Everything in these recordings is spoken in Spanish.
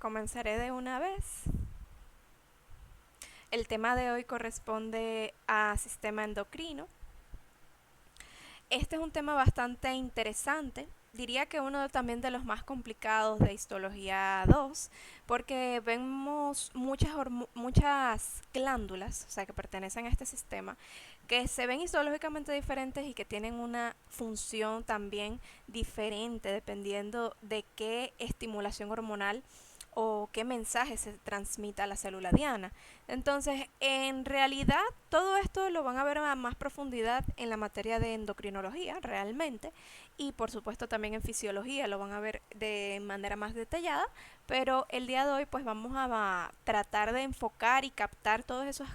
comenzaré de una vez. El tema de hoy corresponde a sistema endocrino. Este es un tema bastante interesante. Diría que uno también de los más complicados de histología 2, porque vemos muchas glándulas, o sea, que pertenecen a este sistema, que se ven histológicamente diferentes y que tienen una función también diferente dependiendo de qué estimulación hormonal o qué mensaje se transmita a la célula diana. Entonces, en realidad, todo esto lo van a ver a más profundidad en la materia de endocrinología, realmente, y por supuesto también en fisiología lo van a ver de manera más detallada, pero el día de hoy pues vamos a tratar de enfocar y captar todos esos,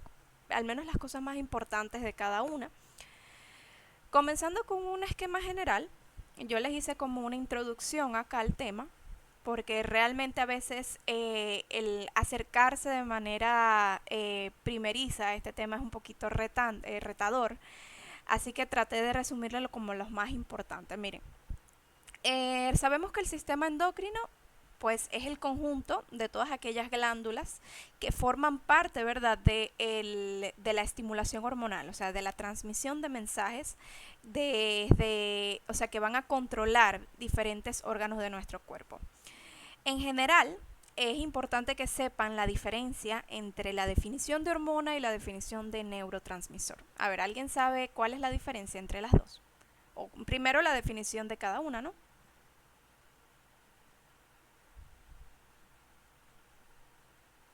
al menos las cosas más importantes de cada una. Comenzando con un esquema general, yo les hice como una introducción acá al tema, porque realmente a veces el acercarse de manera primeriza a este tema es un poquito retador, así que traté de resumirlo como los más importantes. Miren, sabemos que el sistema endocrino pues es el conjunto de todas aquellas glándulas que forman parte, ¿verdad?, de la estimulación hormonal, o sea, de la transmisión de mensajes, o sea, que van a controlar diferentes órganos de nuestro cuerpo. En general, es importante que sepan la diferencia entre la definición de hormona y la definición de neurotransmisor. A ver, ¿alguien sabe cuál es la diferencia entre las dos? O primero la definición de cada una, ¿no?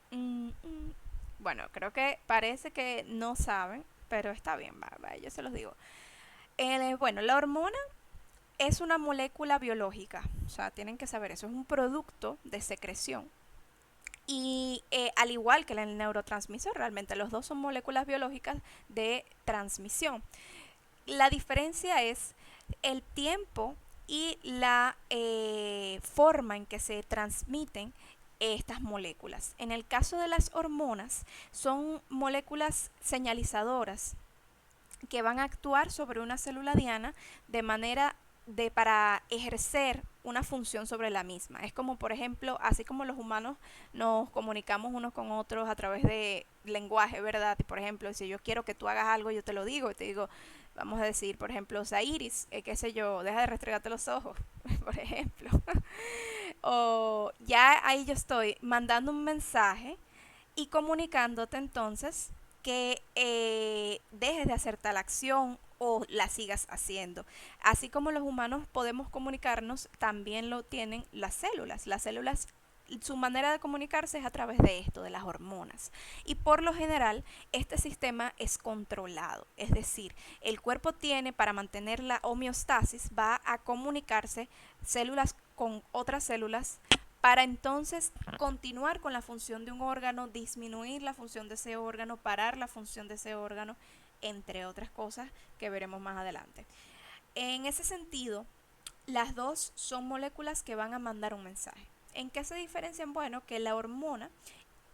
Mm, mm. Bueno, creo que parece que no saben, pero está bien, yo se los digo. Bueno, la hormona es una molécula biológica, o sea, tienen que saber eso, es un producto de secreción. Y al igual que el neurotransmisor, realmente los dos son moléculas biológicas de transmisión. La diferencia es el tiempo y la forma en que se transmiten estas moléculas. En el caso de las hormonas, son moléculas señalizadoras que van a actuar sobre una célula diana de manera para ejercer una función sobre la misma. Es como, por ejemplo, así como los humanos nos comunicamos unos con otros a través de lenguaje, ¿verdad? Y por ejemplo, si yo quiero que tú hagas algo, yo te lo digo, y te digo, vamos a decir, por ejemplo, Zairis, qué sé yo, deja de restregarte los ojos, por ejemplo. O ya ahí yo estoy mandando un mensaje y comunicándote entonces que dejes de hacer tal acción o la sigas haciendo. Así como los humanos podemos comunicarnos, también lo tienen las células. Las células, su manera de comunicarse es a través de esto, de las hormonas. Y por lo general, este sistema es controlado. Es decir, el cuerpo tiene, para mantener la homeostasis, va a comunicarse células con otras células para entonces continuar con la función de un órgano, disminuir la función de ese órgano, parar la función de ese órgano, entre otras cosas que veremos más adelante. En ese sentido, las dos son moléculas que van a mandar un mensaje. ¿En qué se diferencian? Bueno, que la hormona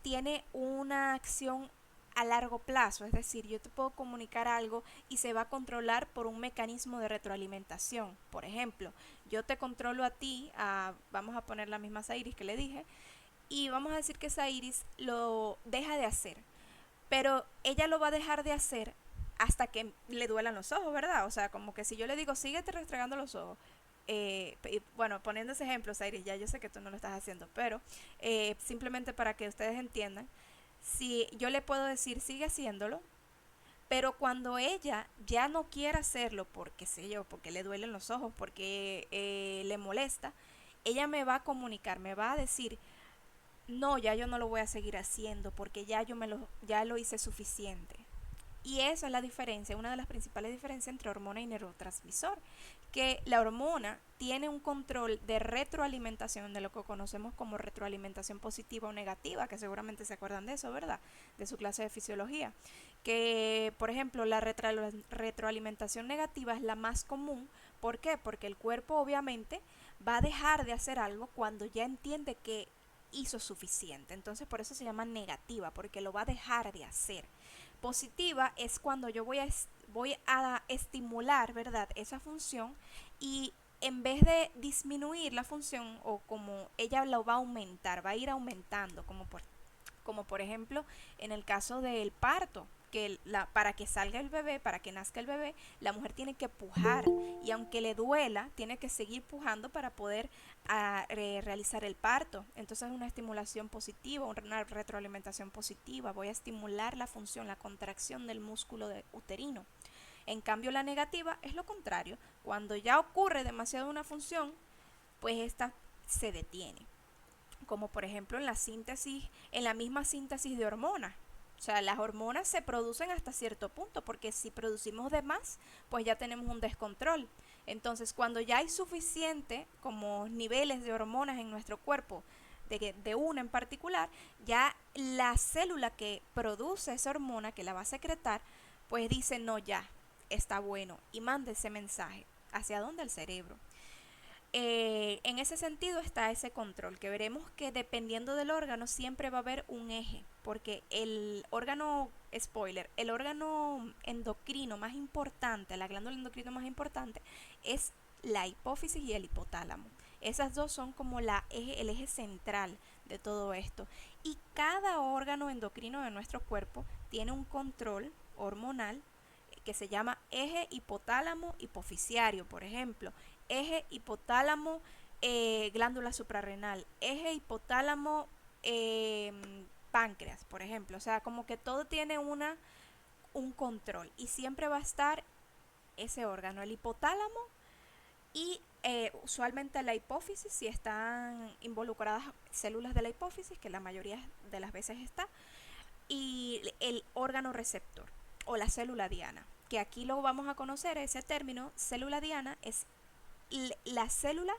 tiene una acción a largo plazo, es decir, yo te puedo comunicar algo y se va a controlar por un mecanismo de retroalimentación. Por ejemplo, yo te controlo a ti, vamos a poner la misma Sairis que le dije, y vamos a decir que Sairis lo deja de hacer, pero ella lo va a dejar de hacer hasta que le duelan los ojos, ¿verdad? O sea, como que si yo le digo, síguete restregando los ojos, bueno, poniendo ese ejemplo, Sairis, ya yo sé que tú no lo estás haciendo, pero simplemente para que ustedes entiendan, si yo le puedo decir, sigue haciéndolo, pero cuando ella ya no quiera hacerlo, porque sé yo, porque le duelen los ojos, porque le molesta, ella me va a comunicar, me va a decir, no, ya yo no lo voy a seguir haciendo, porque ya lo hice suficiente. Y esa es la diferencia, una de las principales diferencias entre hormona y neurotransmisor, que la hormona tiene un control de retroalimentación, de lo que conocemos como retroalimentación positiva o negativa, que seguramente se acuerdan de eso, ¿verdad? De su clase de fisiología. Que, por ejemplo, la retroalimentación negativa es la más común. ¿Por qué? Porque el cuerpo obviamente va a dejar de hacer algo cuando ya entiende que hizo suficiente. Entonces por eso se llama negativa, porque lo va a dejar de hacer. Positiva es cuando yo voy a estimular, ¿verdad?, esa función y en vez de disminuir la función o como ella lo va a aumentar, va a ir aumentando, como por ejemplo en el caso del parto, que para que salga el bebé, para que nazca el bebé, la mujer tiene que pujar y aunque le duela, tiene que seguir pujando para poder realizar el parto. Entonces es una estimulación positiva, una retroalimentación positiva. Voy a estimular la función, la contracción del músculo uterino. En cambio, la negativa es lo contrario. Cuando ya ocurre demasiado una función, pues esta se detiene, como por ejemplo en la síntesis, en la misma síntesis de hormonas. O sea, las hormonas se producen hasta cierto punto, porque si producimos de más, pues ya tenemos un descontrol. Entonces, cuando ya hay suficiente como niveles de hormonas en nuestro cuerpo, de una en particular, ya la célula que produce esa hormona, que la va a secretar, pues dice, no, ya, está bueno, y manda ese mensaje. ¿Hacia dónde? El cerebro. En ese sentido está ese control, que veremos que dependiendo del órgano siempre va a haber un eje, porque el órgano, spoiler, el órgano endocrino más importante, la glándula endocrina más importante, es la hipófisis y el hipotálamo. Esas dos son como el eje central de todo esto. Y cada órgano endocrino de nuestro cuerpo tiene un control hormonal que se llama eje hipotálamo hipofisiario, por ejemplo, eje hipotálamo glándula suprarrenal, eje hipotálamo eh, páncreas, por ejemplo. O sea, como que todo tiene un control y siempre va a estar ese órgano, el hipotálamo y usualmente la hipófisis, si están involucradas células de la hipófisis, que la mayoría de las veces está, y el órgano receptor o la célula diana, que aquí lo vamos a conocer, ese término, célula diana, es la célula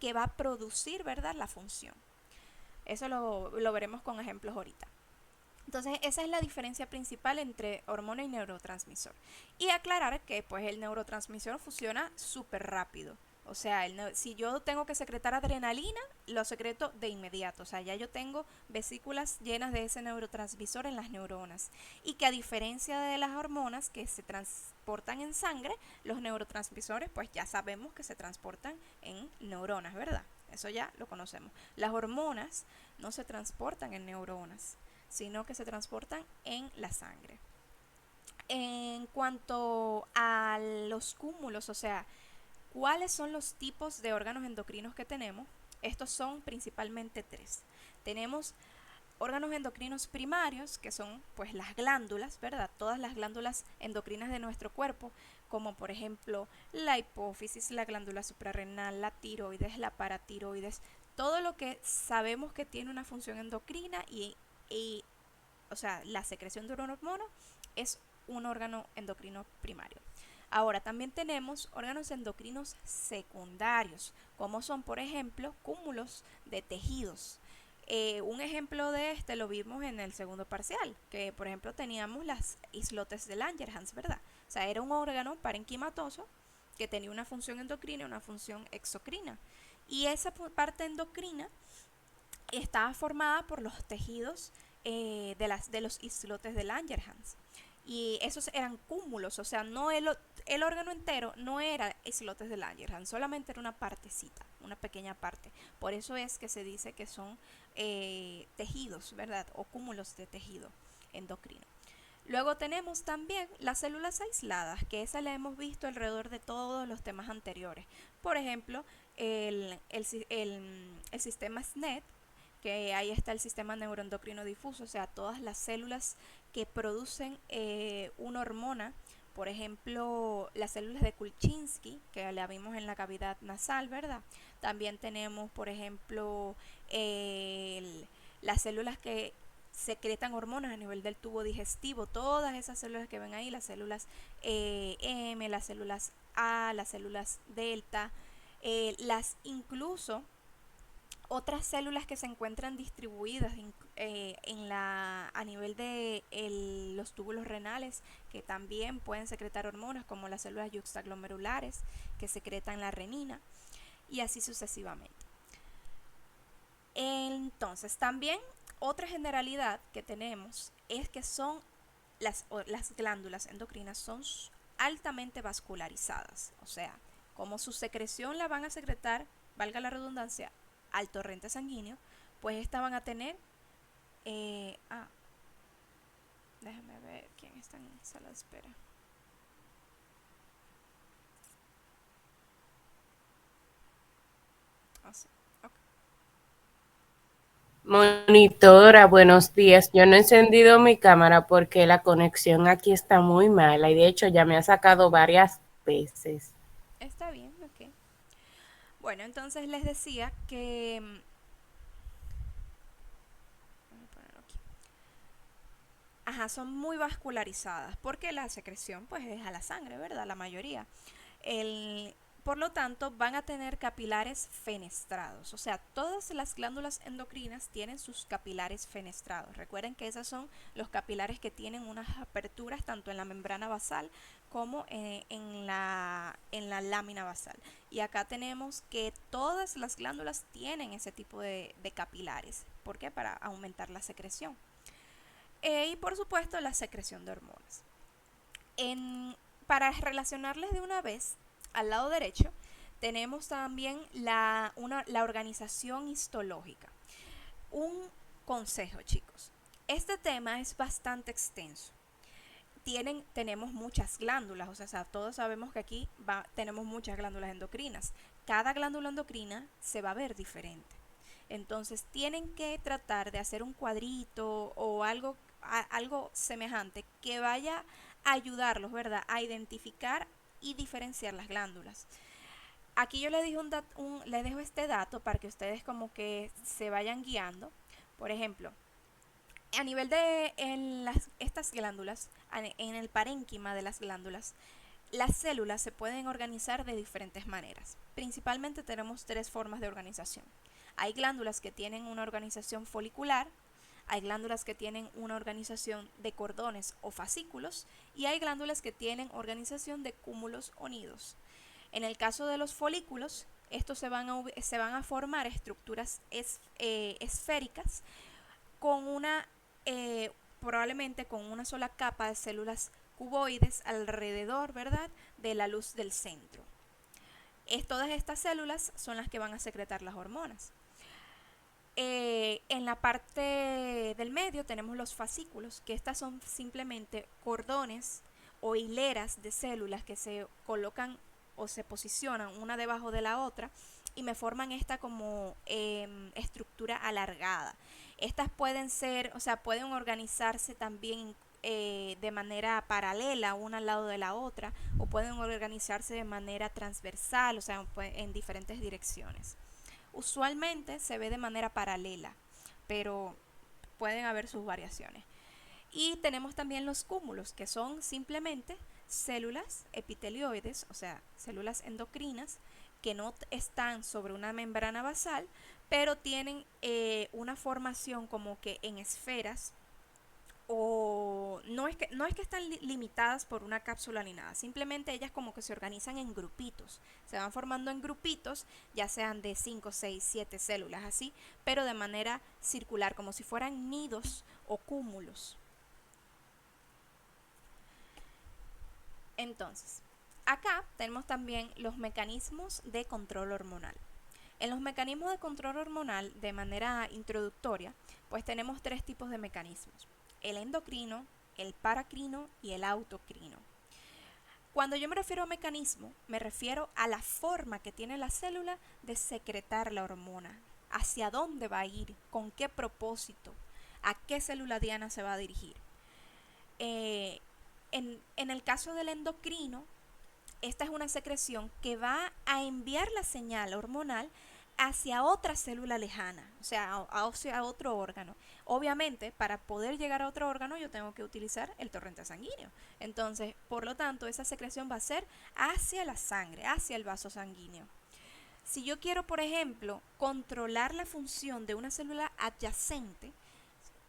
que va a producir, ¿verdad?, la función. Eso lo veremos con ejemplos ahorita. Entonces, esa es la diferencia principal entre hormona y neurotransmisor. Y aclarar que pues el neurotransmisor funciona súper rápido. O sea, si yo tengo que secretar adrenalina, lo secreto de inmediato. O sea, ya yo tengo vesículas llenas de ese neurotransmisor en las neuronas. Y que a diferencia de las hormonas que se transportan en sangre, los neurotransmisores pues ya sabemos que se transportan en neuronas, ¿verdad? Eso ya lo conocemos. Las hormonas no se transportan en neuronas, sino que se transportan en la sangre. En cuanto a los cúmulos, o sea, ¿cuáles son los tipos de órganos endocrinos que tenemos? Estos son principalmente tres. Tenemos órganos endocrinos primarios, que son pues las glándulas, ¿verdad? Todas las glándulas endocrinas de nuestro cuerpo, como por ejemplo la hipófisis, la glándula suprarrenal, la tiroides, la paratiroides, todo lo que sabemos que tiene una función endocrina y o sea, la secreción de una hormona es un órgano endocrino primario. Ahora, también tenemos órganos endocrinos secundarios, como son, por ejemplo, cúmulos de tejidos. Un ejemplo de este lo vimos en el segundo parcial, que por ejemplo teníamos las islotes de Langerhans, ¿verdad? O sea, era un órgano parenquimatoso que tenía una función endocrina y una función exocrina. Y esa parte endocrina estaba formada por los tejidos de los islotes de Langerhans. Y esos eran cúmulos, o sea, no el órgano entero no era islotes de Langerhans, solamente era una partecita, una pequeña parte. Por eso es que se dice que son tejidos, ¿verdad? O cúmulos de tejido endocrino. Luego tenemos también las células aisladas, que esa la hemos visto alrededor de todos los temas anteriores. Por ejemplo, el sistema SNET, que ahí está el sistema neuroendocrino difuso, o sea, todas las células que producen una hormona. Por ejemplo, las células de Kulchinsky, que la vimos en la cavidad nasal, ¿verdad? También tenemos, por ejemplo, las células que secretan hormonas a nivel del tubo digestivo, todas esas células que ven ahí, las células M, las células A, las células delta, las incluso otras células que se encuentran distribuidas a nivel de los túbulos renales, que también pueden secretar hormonas, como las células yuxtaglomerulares que secretan la renina, y así sucesivamente. Entonces, también otra generalidad que tenemos es que las glándulas endocrinas son altamente vascularizadas, o sea, como su secreción la van a secretar, valga la redundancia, al torrente sanguíneo, pues estas van a tener, eh, ah, déjame ver quién está en sala de espera. Ah, sí. Ok. Monitora, buenos días. Yo no he encendido mi cámara porque la conexión aquí está muy mala y de hecho ya me ha sacado varias veces. Está bien, ok. Bueno, entonces les decía que... Voy a ponerlo aquí. Ajá, son muy vascularizadas porque la secreción pues es a la sangre, ¿verdad? La mayoría. El, por lo tanto, van a tener capilares fenestrados. O sea, todas las glándulas endocrinas tienen sus capilares fenestrados. Recuerden que esos son los capilares que tienen unas aperturas tanto en la membrana basal como en la lámina basal. Y acá tenemos que todas las glándulas tienen ese tipo de capilares. ¿Por qué? Para aumentar la secreción. Y por supuesto la secreción de hormonas. En, para relacionarles de una vez, al lado derecho, tenemos también la organización histológica. Un consejo, chicos. Este tema es bastante extenso. Tenemos muchas glándulas, o sea, todos sabemos que aquí tenemos muchas glándulas endocrinas. Cada glándula endocrina se va a ver diferente. Entonces tienen que tratar de hacer un cuadrito o algo semejante que vaya a ayudarlos, ¿verdad? A identificar y diferenciar las glándulas. Aquí yo les dejo este dato para que ustedes como que se vayan guiando. Por ejemplo, a nivel de estas glándulas, en el parénquima de las glándulas, las células se pueden organizar de diferentes maneras. Principalmente tenemos tres formas de organización. Hay glándulas que tienen una organización folicular, hay glándulas que tienen una organización de cordones o fascículos y hay glándulas que tienen organización de cúmulos o nidos. En el caso de los folículos, estos se van a formar estructuras esféricas con probablemente con una sola capa de células cuboides alrededor, ¿verdad?, de la luz del centro. Todas estas células son las que van a secretar las hormonas. En la parte del medio tenemos los fascículos, que estas son simplemente cordones o hileras de células que se colocan o se posicionan una debajo de la otra y me forman esta como estructura alargada. Estas pueden ser, o sea, pueden organizarse también de manera paralela una al lado de la otra o pueden organizarse de manera transversal, o sea, en diferentes direcciones. Usualmente se ve de manera paralela, pero pueden haber sus variaciones. Y tenemos también los cúmulos, que son simplemente células epitelioides, o sea, células endocrinas, que no están sobre una membrana basal, pero tienen una formación como que en esferas o no es que están limitadas por una cápsula ni nada, simplemente ellas como que se organizan en grupitos, se van formando en grupitos, ya sean de 5 6 7 células así, pero de manera circular, como si fueran nidos o cúmulos. Entonces, acá tenemos también los mecanismos de control hormonal. En los mecanismos de control hormonal, de manera introductoria, pues tenemos tres tipos de mecanismos: el endocrino, el paracrino y el autocrino. Cuando yo me refiero a mecanismo, me refiero a la forma que tiene la célula de secretar la hormona, hacia dónde va a ir, con qué propósito, a qué célula diana se va a dirigir. Eh, en el caso del endocrino, esta es una secreción que va a enviar la señal hormonal hacia otra célula lejana, o sea, hacia otro órgano. Obviamente, para poder llegar a otro órgano, yo tengo que utilizar el torrente sanguíneo. Entonces, por lo tanto, esa secreción va a ser hacia la sangre, hacia el vaso sanguíneo. Si yo quiero, por ejemplo, controlar la función de una célula adyacente,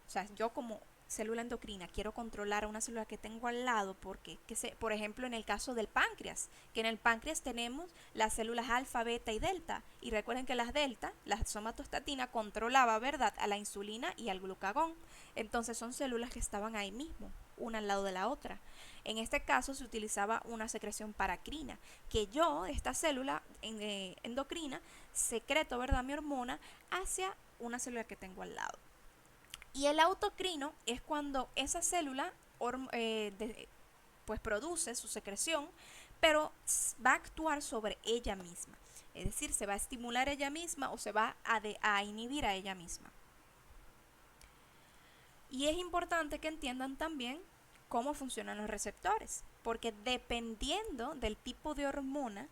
o sea, yo como célula endocrina quiero controlar a una célula que tengo al lado porque, por ejemplo, en el caso del páncreas, que en el páncreas tenemos las células alfa, beta y delta. Y recuerden que las delta, la somatostatina, controlaba, ¿verdad?, a la insulina y al glucagón. Entonces son células que estaban ahí mismo, una al lado de la otra. En este caso se utilizaba una secreción paracrina, que yo, esta célula endocrina, secreto, ¿verdad?, mi hormona hacia una célula que tengo al lado. Y el autocrino es cuando esa célula pues produce su secreción, pero va a actuar sobre ella misma. Es decir, se va a estimular ella misma o se va a inhibir a ella misma. Y es importante que entiendan también cómo funcionan los receptores, porque dependiendo del tipo de hormona,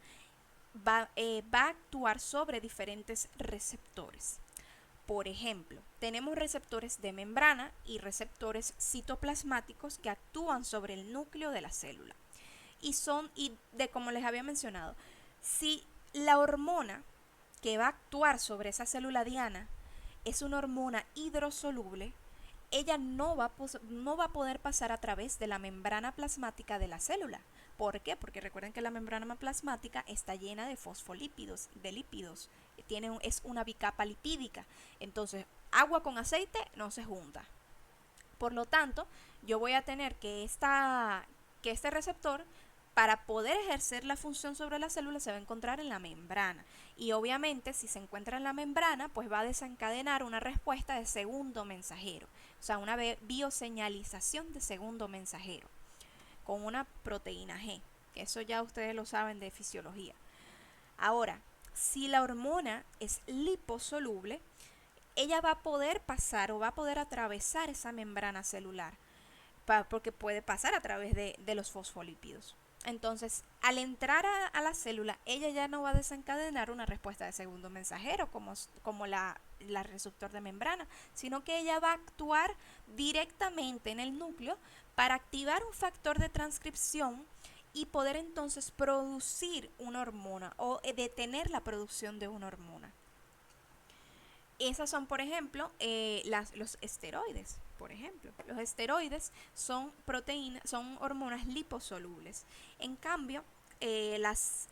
va a actuar sobre diferentes receptores. Por ejemplo, tenemos receptores de membrana y receptores citoplasmáticos que actúan sobre el núcleo de la célula. Como les había mencionado, si la hormona que va a actuar sobre esa célula diana es una hormona hidrosoluble, ella no va a poder pasar a través de la membrana plasmática de la célula. ¿Por qué? Porque recuerden que la membrana plasmática está llena de fosfolípidos, de lípidos, es una bicapa lipídica. Entonces, agua con aceite no se junta. Por lo tanto, yo voy a tener que este receptor, para poder ejercer la función sobre la célula, se va a encontrar en la membrana. Y obviamente, si se encuentra en la membrana, pues va a desencadenar una respuesta de segundo mensajero. O sea, una bioseñalización de segundo mensajero con una proteína G, que eso ya ustedes lo saben de fisiología. Ahora, si la hormona es liposoluble, ella va a poder pasar o va a poder atravesar esa membrana celular, porque puede pasar a través de los fosfolípidos. Entonces, al entrar a la célula, ella ya no va a desencadenar una respuesta de segundo mensajero como la receptor de membrana, sino que ella va a actuar directamente en el núcleo para activar un factor de transcripción y poder entonces producir una hormona o detener la producción de una hormona. Esas son, por ejemplo, los esteroides. Por ejemplo, los esteroides son hormonas liposolubles. En cambio, las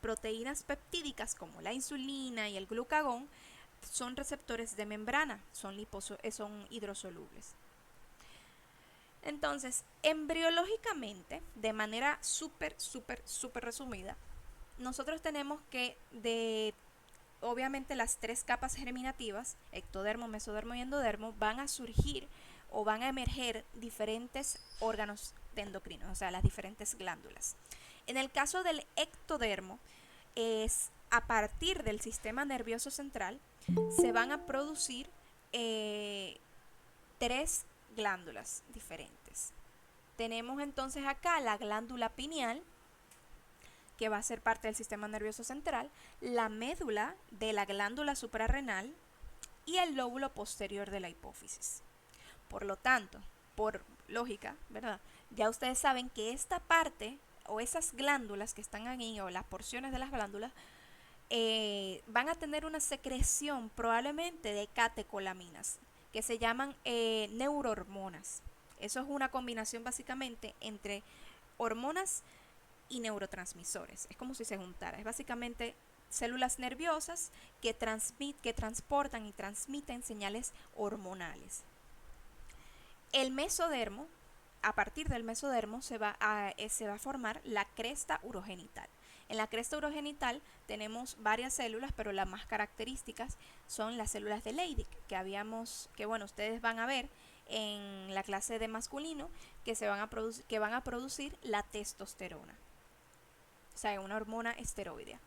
proteínas peptídicas como la insulina y el glucagón son receptores de membrana, son hidrosolubles. Entonces, embriológicamente, de manera súper resumida, nosotros tenemos que obviamente las tres capas germinativas, ectodermo, mesodermo y endodermo, van a surgir o van a emerger diferentes órganos endocrinos, o sea, las diferentes glándulas. En el caso del ectodermo, es a partir del sistema nervioso central, se van a producir tres glándulas diferentes. Tenemos entonces acá la glándula pineal, que va a ser parte del sistema nervioso central, la médula de la glándula suprarrenal y el lóbulo posterior de la hipófisis. Por lo tanto, por lógica, ¿verdad?, ya ustedes saben que esta parte o esas glándulas que están ahí, o las porciones de las glándulas, van a tener una secreción probablemente de catecolaminas, que se llaman neurohormonas. Eso es una combinación básicamente entre hormonas y neurotransmisores. Es como si se juntara. Es básicamente células nerviosas que transportan y transmiten señales hormonales. El mesodermo, a partir del mesodermo se va a formar la cresta urogenital. En la cresta urogenital tenemos varias células, pero las más características son las células de Leydig, que bueno, ustedes van a ver en la clase de masculino, que van a producir la testosterona, o sea, una hormona esteroidea.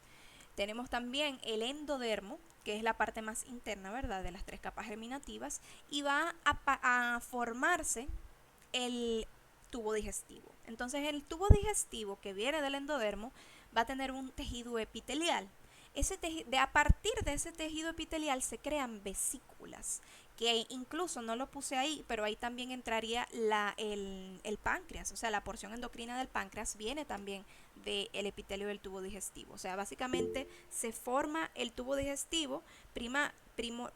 Tenemos también el endodermo, que es la parte más interna, ¿verdad?, de las tres capas germinativas, y va a formarse el tubo digestivo. Entonces, el tubo digestivo que viene del endodermo va a tener un tejido epitelial. A partir de ese tejido epitelial se crean vesículas, que incluso no lo puse ahí, pero ahí también entraría el páncreas, o sea, la porción endocrina del páncreas viene también del epitelio del tubo digestivo. O sea, básicamente se forma el tubo digestivo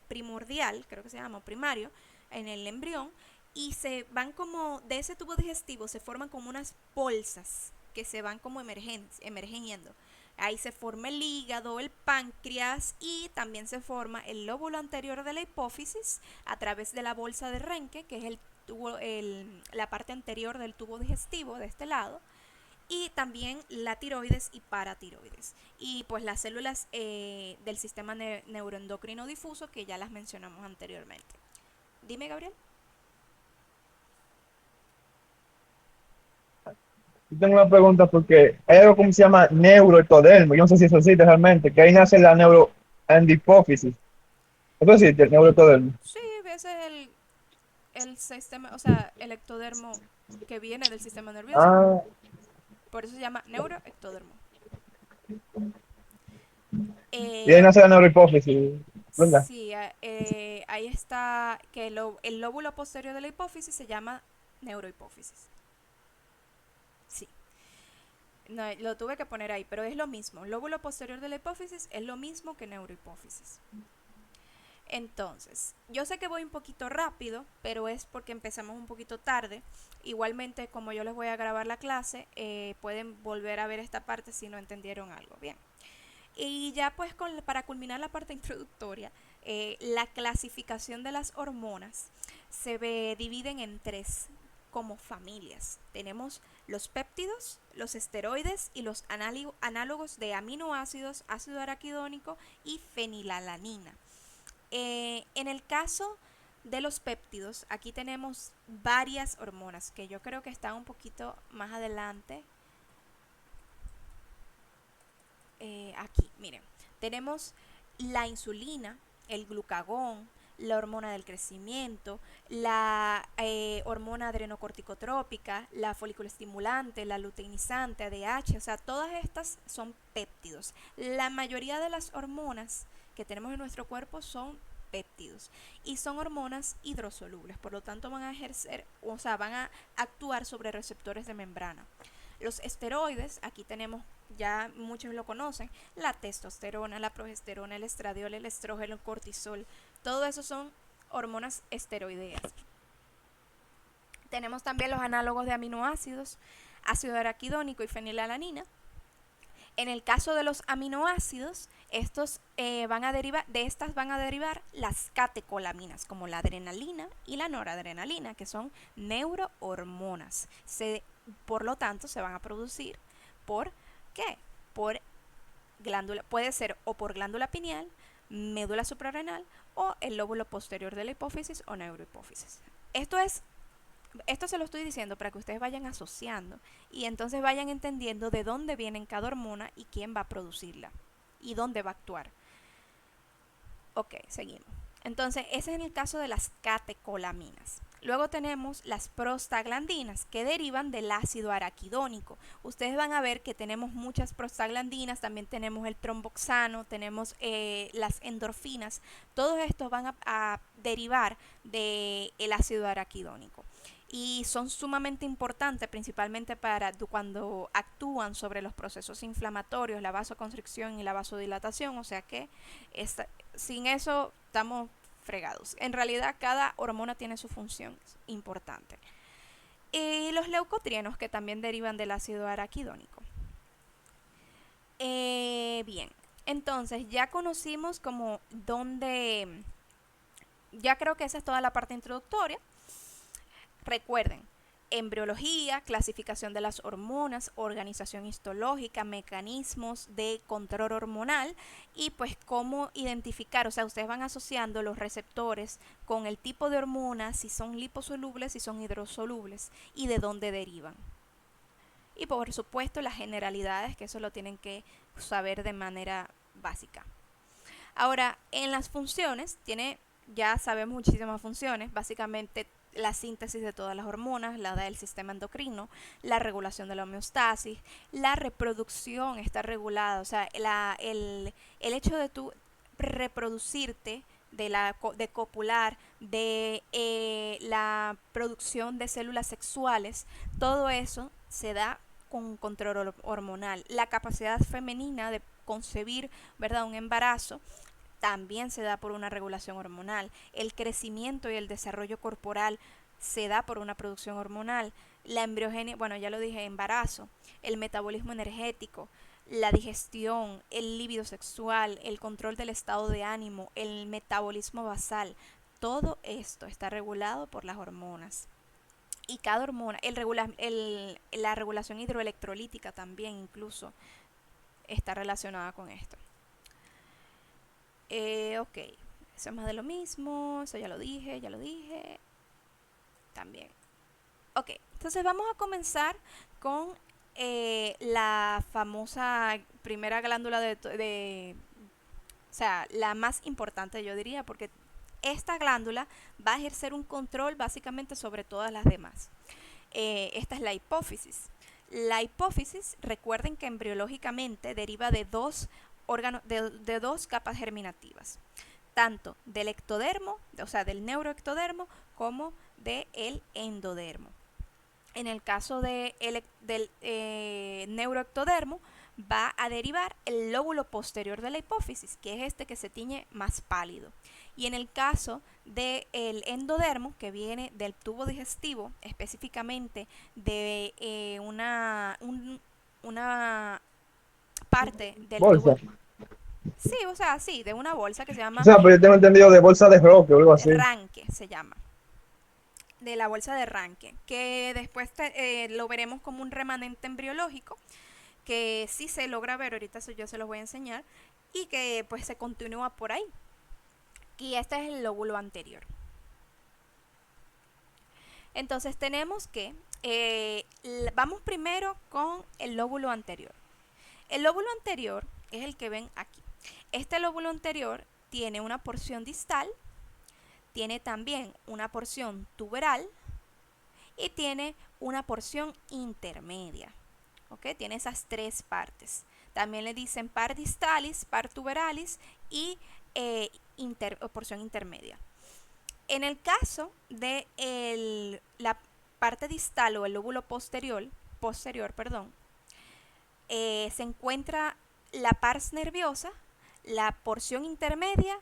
primordial, creo que se llama, primario, en el embrión, y de ese tubo digestivo se forman como unas bolsas que se van como emergiendo. Ahí se forma el hígado, el páncreas, y también se forma el lóbulo anterior de la hipófisis a través de la bolsa de Renke, que es la parte anterior del tubo digestivo de este lado, y también la tiroides y paratiroides. Y pues las células del sistema neuroendocrino difuso que ya las mencionamos anteriormente. Dime, Gabriel. Yo tengo una pregunta porque hay algo como se llama neuroectodermo. Yo no sé si eso existe realmente, que ahí nace la neuroendipófisis. ¿Eso existe, el neuroectodermo? Sí, ese es el sistema, o sea, el ectodermo que viene del sistema nervioso. Ah, Por eso se llama neuroectodermo. y ahí Eh, nace la neurohipófisis, ¿verdad? sí, ahí está que el lóbulo posterior de la hipófisis se llama neurohipófisis. Sí, no, lo tuve que poner ahí, pero es lo mismo. Lóbulo posterior de la hipófisis es lo mismo que neurohipófisis. Entonces, yo sé que voy un poquito rápido, pero es porque empezamos un poquito tarde. Igualmente, como yo les voy a grabar la clase, pueden volver a ver esta parte si no entendieron algo. Bien. Y ya pues para culminar la parte introductoria, la clasificación de las hormonas dividen en tres como familias. Tenemos los péptidos, los esteroides y los análogos de aminoácidos, ácido araquidónico y fenilalanina. En el caso de los péptidos, aquí tenemos varias hormonas que yo creo que están un poquito más adelante. Aquí, miren, tenemos la insulina, el glucagón, la hormona del crecimiento, la hormona adrenocorticotrópica, la folículo estimulante, la luteinizante, ADH, o sea, todas estas son péptidos. La mayoría de las hormonas que tenemos en nuestro cuerpo son péptidos y son hormonas hidrosolubles, por lo tanto van a ejercer, o sea, van a actuar sobre receptores de membrana. Los esteroides, aquí tenemos, ya muchos lo conocen, la testosterona, la progesterona, el estradiol, el estrógeno, el cortisol, todo eso son hormonas esteroideas. Tenemos también los análogos de aminoácidos, ácido araquidónico y fenilalanina. En el caso de los aminoácidos, de estas van a derivar las catecolaminas, como la adrenalina y la noradrenalina, que son neurohormonas. Por lo tanto, se van a producir por ¿qué? Por glándula, puede ser o por glándula pineal, médula suprarrenal o el lóbulo posterior de la hipófisis o neurohipófisis. Esto se lo estoy diciendo para que ustedes vayan asociando y entonces vayan entendiendo de dónde viene cada hormona y quién va a producirla y dónde va a actuar. Ok, seguimos. Entonces, ese es en el caso de las catecolaminas. Luego tenemos las prostaglandinas que derivan del ácido araquidónico. Ustedes van a ver que tenemos muchas prostaglandinas, también tenemos el tromboxano, tenemos las endorfinas. Todos estos van a derivar del ácido araquidónico y son sumamente importantes principalmente para cuando actúan sobre los procesos inflamatorios, la vasoconstricción y la vasodilatación, o sea que sin eso estamos fregados. En realidad cada hormona tiene su función importante. Y los leucotrienos que también derivan del ácido araquidónico. Bien, entonces ya conocimos como dónde, ya creo que esa es toda la parte introductoria. Recuerden, embriología, clasificación de las hormonas, organización histológica, mecanismos de control hormonal y pues cómo identificar, o sea, ustedes van asociando los receptores con el tipo de hormonas, si son liposolubles, si son hidrosolubles y de dónde derivan. Y por supuesto las generalidades, que eso lo tienen que saber de manera básica. Ahora, en las funciones, ya sabemos muchísimas funciones, básicamente la síntesis de todas las hormonas, la del sistema endocrino, la regulación de la homeostasis, la reproducción está regulada, o sea, el hecho de tú reproducirte, de copular, de la producción de células sexuales, todo eso se da con control hormonal. La capacidad femenina de concebir, ¿verdad?, un embarazo también se da por una regulación hormonal. El crecimiento y el desarrollo corporal se da por una producción hormonal. La embriogenia, bueno, ya lo dije, embarazo, el metabolismo energético, la digestión, el líbido sexual, el control del estado de ánimo, el metabolismo basal. todo esto está regulado por las hormonas. Y cada hormona, la regulación hidroelectrolítica también incluso está relacionada con esto. Ok, eso es más de lo mismo, eso ya lo dije, también. Ok, entonces vamos a comenzar con la famosa primera glándula o sea, la más importante yo diría, porque esta glándula va a ejercer un control básicamente sobre todas las demás. Esta es la hipófisis. La hipófisis, recuerden que embriológicamente deriva de dos órganos, de dos capas germinativas, tanto del ectodermo, o sea, del neuroectodermo, como del endodermo. En el caso del neuroectodermo, va a derivar el lóbulo posterior de la hipófisis, que es este que se tiñe más pálido. Y en el caso del endodermo, que viene del tubo digestivo, específicamente de una parte del tubo, Bolsa. sí, o sea, sí, de una bolsa que se O llama sea, pero yo tengo entendido de bolsa de roque o algo así. ranque, se llama, de la bolsa de Ranke, que después lo veremos como un remanente embriológico, que sí se logra ver, ahorita yo se los voy a enseñar, y que pues se continúa por ahí. Y este es el lóbulo anterior. Entonces tenemos que, vamos primero con el lóbulo anterior. El lóbulo anterior es el que ven aquí. Este lóbulo anterior tiene una porción distal, tiene también una porción tuberal, y tiene una porción intermedia. ¿Ok? Tiene esas tres partes. También le dicen par distalis, par tuberalis y porción intermedia. En el caso de la parte distal o el lóbulo posterior, perdón, se encuentra la pars nerviosa, la porción intermedia,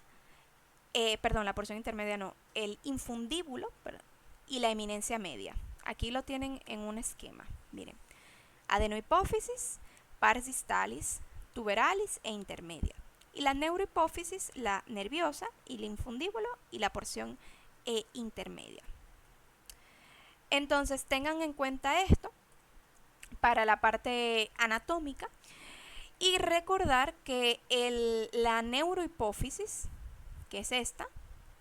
la porción intermedia no, el infundíbulo, perdón, y la eminencia media. Aquí lo tienen en un esquema. Miren, adenohipófisis, pars distalis, tuberalis e intermedia. Y la neurohipófisis, la nerviosa, y el infundíbulo y la porción intermedia. Entonces tengan en cuenta esto para la parte anatómica y recordar que la neurohipófisis, que es esta,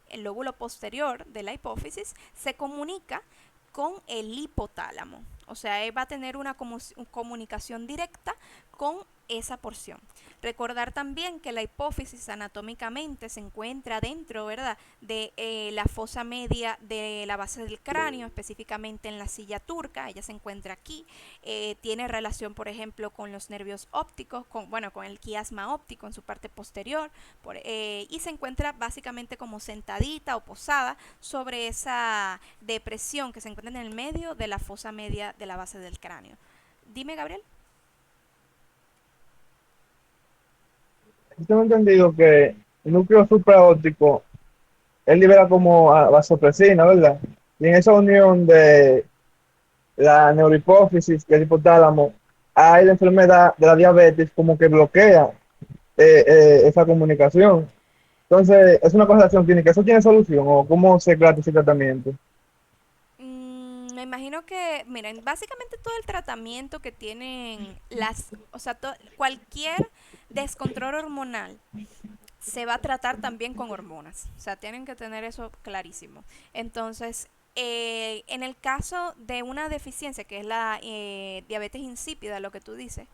el lóbulo posterior de la hipófisis, se comunica con el hipotálamo. O sea, va a tener una comunicación directa con esa porción. Recordar también que la hipófisis anatómicamente se encuentra dentro, ¿verdad?, de la fosa media de la base del cráneo, específicamente en la silla turca. Ella se encuentra aquí. Tiene relación, por ejemplo, con los nervios ópticos, con el quiasma óptico en su parte posterior, y se encuentra básicamente como sentadita o posada sobre esa depresión que se encuentra en el medio de la fosa media de la base del cráneo. Dime, Gabriel. Yo tengo entendido que el núcleo supraóptico, él libera como vasopresina, ¿verdad? Y en esa unión de la neurohipófisis y el hipotálamo, hay la enfermedad de la diabetes como que bloquea esa comunicación. Entonces, es una correlación clínica. ¿Eso tiene solución o cómo se trata ese tratamiento? Me imagino que, miren, básicamente todo el tratamiento que tienen o sea, cualquier descontrol hormonal se va a tratar también con hormonas. O sea, tienen que tener eso clarísimo. Entonces, en el caso de una deficiencia, que es la diabetes insípida, lo que tú dices,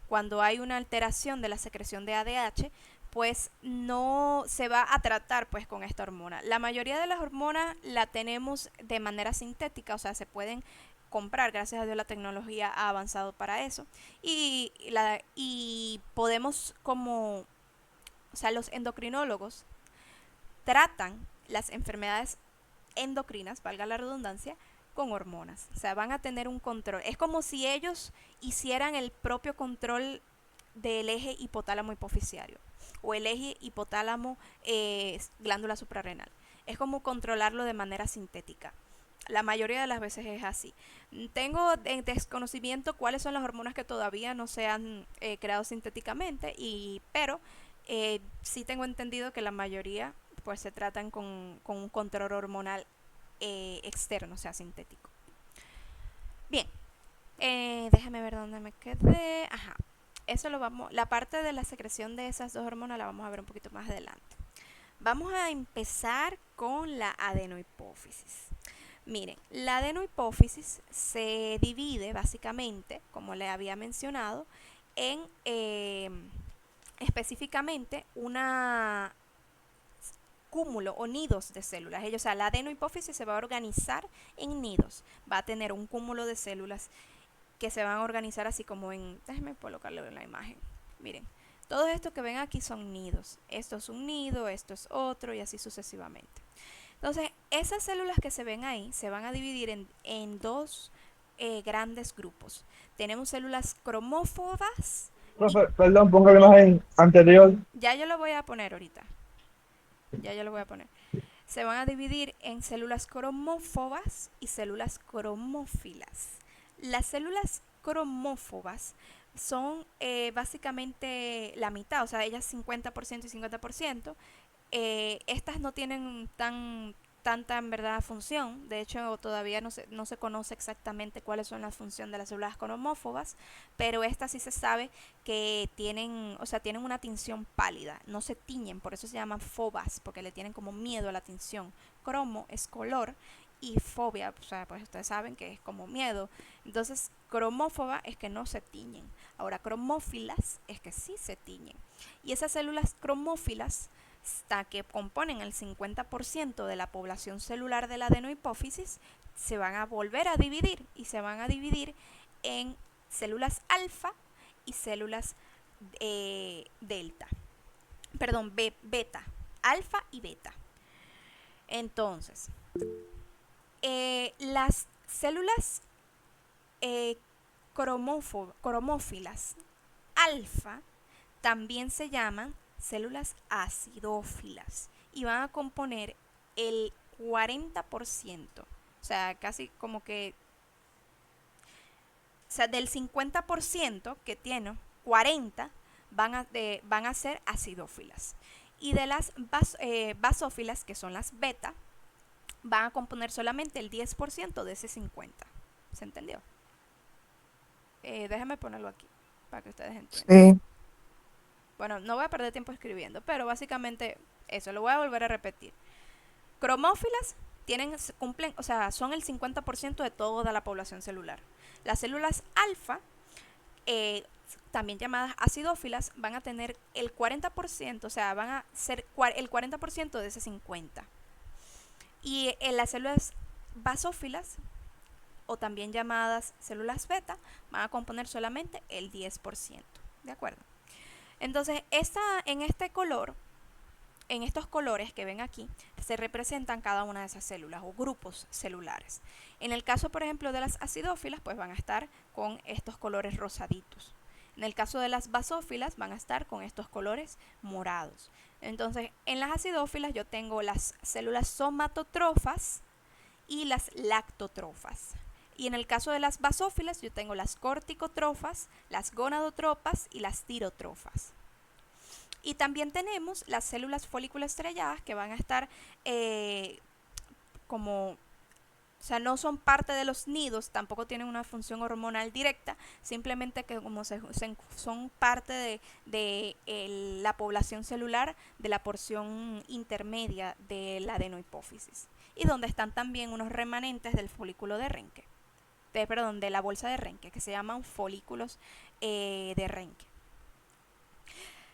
cuando hay una alteración de la secreción de ADH, pues no se va a tratar pues con esta hormona. La mayoría de las hormonas la tenemos de manera sintética, o sea, se pueden comprar, gracias a Dios la tecnología ha avanzado para eso, y podemos como, o sea, los endocrinólogos tratan las enfermedades endocrinas, valga la redundancia, con hormonas. O sea, van a tener un control. Es como si ellos hicieran el propio control del eje hipotálamo hipoficiario o el eje hipotálamo glándula suprarrenal. Es como controlarlo de manera sintética. La mayoría de las veces es así. Tengo en desconocimiento cuáles son las hormonas que todavía no se han creado sintéticamente, pero sí tengo entendido que la mayoría pues se tratan con un control hormonal externo, o sea, sintético. Bien, déjame ver dónde me quedé. Ajá, eso lo vamos, la parte de la secreción de esas dos hormonas la vamos a ver un poquito más adelante. Vamos a empezar con la adenohipófisis. Miren, la adenohipófisis se divide básicamente, como le había mencionado, en específicamente una cúmulo o nidos de células. O sea, la adenohipófisis se va a organizar en nidos. Va a tener un cúmulo de células que se van a organizar así como en... Déjenme colocarlo en la imagen. Miren, todo esto que ven aquí son nidos. Esto es un nido, esto es otro y así sucesivamente. Entonces, esas células que se ven ahí se van a dividir en dos grandes grupos. Tenemos células cromóforas y Profe, perdón, ponga la imagen anterior. ya yo lo voy a poner ahorita. Ya yo lo voy a poner. Se van a dividir en células cromófobas y células cromófilas. Las células cromófobas son básicamente la mitad, o sea, ellas 50% y 50%. Estas no tienen tanta en verdad función. De hecho, todavía no se conoce exactamente cuáles son las funciones de las células cromófobas, pero estas sí se sabe que tienen, o sea, tienen una tinción pálida, no se tiñen, por eso se llaman fobas, porque le tienen como miedo a la tinción. Cromo es color y fobia, o sea, pues ustedes saben que es como miedo. Entonces, cromófoba es que no se tiñen. Ahora, cromófilas es que sí se tiñen. Y esas células cromófilas que componen el 50% de la población celular de la adenohipófisis se van a volver a dividir y se van a dividir en células alfa y células delta. Perdón, beta. Alfa y beta. Entonces, las células cromófilas alfa también se llaman células acidófilas y van a componer el 40%, o sea, casi como que, o sea, del 50% que tiene, 40 van a ser acidófilas. Y de las basófilas, que son las beta, van a componer solamente el 10% de ese 50. ¿Se entendió? Déjame ponerlo aquí para que ustedes entiendan. Sí. Bueno, no voy a perder tiempo escribiendo, pero básicamente eso, lo voy a volver a repetir. Cromófilas cumplen, o sea, son el 50% de toda la población celular. Las células alfa, también llamadas acidófilas, van a tener el 40%, o sea, van a ser el 40% de ese 50%. Y en las células basófilas, o también llamadas células beta, van a componer solamente el 10%. ¿De acuerdo? Entonces, en este color, en estos colores que ven aquí, se representan cada una de esas células o grupos celulares. En el caso, por ejemplo, de las acidófilas, pues van a estar con estos colores rosaditos. En el caso de las basófilas, van a estar con estos colores morados. Entonces, en las acidófilas yo tengo las células somatotrofas y las lactotrofas. Y en el caso de las basófilas, yo tengo las corticotrofas, las gonadotropas y las tirotrofas. Y también tenemos las células folículo estrelladas que van a estar como, o sea, no son parte de los nidos, tampoco tienen una función hormonal directa, simplemente que como son parte de la población celular de la porción intermedia de la adenohipófisis. Y donde están también unos remanentes del folículo de Renke. De la bolsa de Renke, que se llaman folículos de Renke.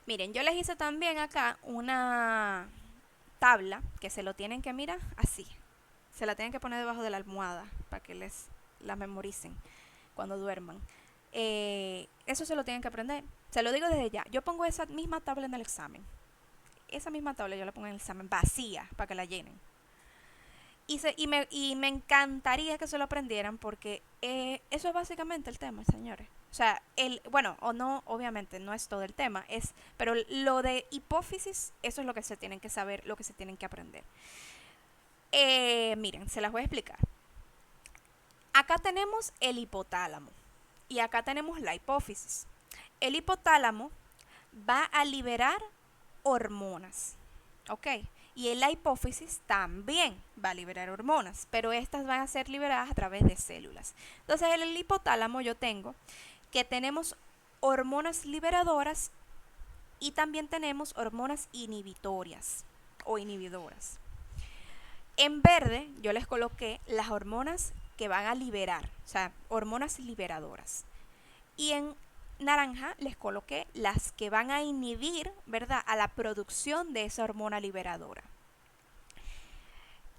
Miren, yo les hice también acá una tabla que se lo tienen que mirar así. Se la tienen que poner debajo de la almohada para que les la memoricen cuando duerman. Eso se lo tienen que aprender. Se lo digo desde ya. Yo pongo esa misma tabla en el examen. Esa misma tabla yo la pongo en el examen vacía para que la llenen. Y me encantaría que se lo aprendieran porque eso es básicamente el tema, señores. O sea, bueno, o no, obviamente no es todo el tema, pero lo de hipófisis, eso es lo que se tienen que saber, lo que se tienen que aprender. Miren, se las voy a explicar. Acá tenemos el hipotálamo y acá tenemos la hipófisis. El hipotálamo va a liberar hormonas, ¿ok? Y la hipófisis también va a liberar hormonas, pero estas van a ser liberadas a través de células. Entonces en el hipotálamo yo tengo que tenemos hormonas liberadoras y también tenemos hormonas inhibitorias o inhibidoras. En verde yo les coloqué las hormonas que van a liberar, o sea, hormonas liberadoras. Y en naranja les coloqué las que van a inhibir, ¿verdad?, a la producción de esa hormona liberadora.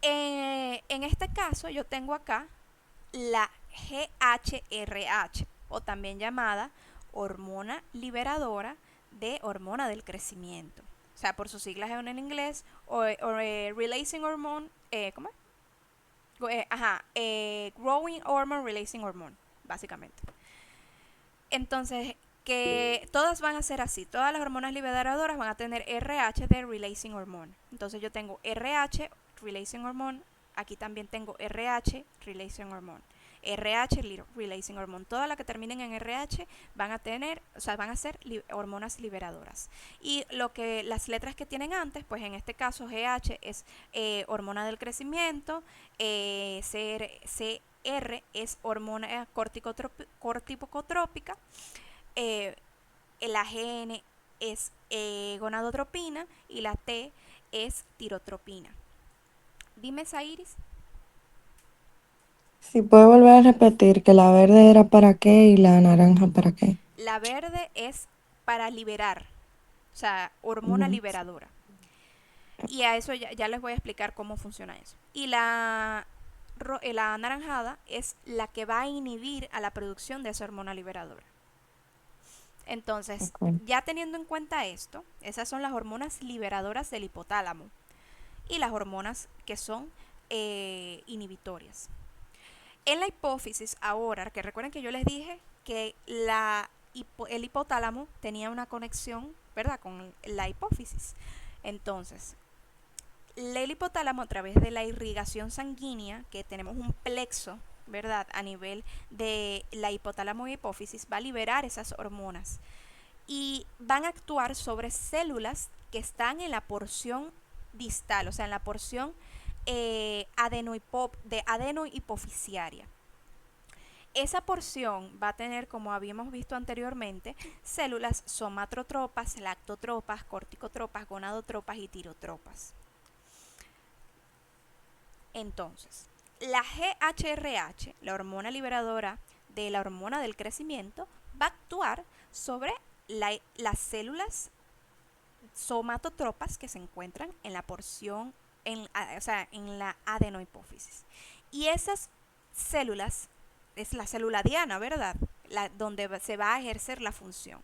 En este caso yo tengo acá la GHRH, o también llamada hormona liberadora de hormona del crecimiento. O sea, por sus siglas en inglés, o Releasing Hormone, ¿cómo es? Growing Hormone Releasing Hormone, básicamente. Entonces, que todas van a ser así, todas las hormonas liberadoras van a tener RH de Releasing Hormone. Entonces yo tengo RH, Releasing Hormone, aquí también tengo RH, Releasing Hormone. RH, Releasing Hormone. Todas las que terminen en RH van a tener, o sea, van a ser hormonas liberadoras. Y las letras que tienen antes, pues en este caso GH es hormona del crecimiento, CR es hormona corticotrópica, la GN es gonadotropina y la T es tirotropina. Dime, Sairis. Si puede volver a repetir que la verde era para qué y la naranja para qué. La verde es para liberar, o sea, hormona Ujú. liberadora. Y a eso ya les voy a explicar cómo funciona eso. Y la anaranjada es la que va a inhibir a la producción de esa hormona liberadora. Entonces, Ok. ya teniendo en cuenta esto, esas son las hormonas liberadoras del hipotálamo y las hormonas que son inhibitorias. En la hipófisis ahora, que recuerden que yo les dije que el hipotálamo tenía una conexión, ¿verdad?, con la hipófisis. Entonces, el hipotálamo, a través de la irrigación sanguínea, que tenemos un plexo, ¿verdad?, a nivel de la hipotálamo y hipófisis, va a liberar esas hormonas y van a actuar sobre células que están en la porción distal, o sea, en la porción adenohipoficiaria. Esa porción va a tener, como habíamos visto anteriormente, células somatotropas, lactotropas, corticotropas, gonadotropas y tirotropas. Entonces, la GHRH, la hormona liberadora de la hormona del crecimiento, va a actuar sobre las células somatotropas que se encuentran en la porción, o sea, en la adenohipófisis. Y esas células, es la célula diana, ¿verdad?, donde se va a ejercer la función.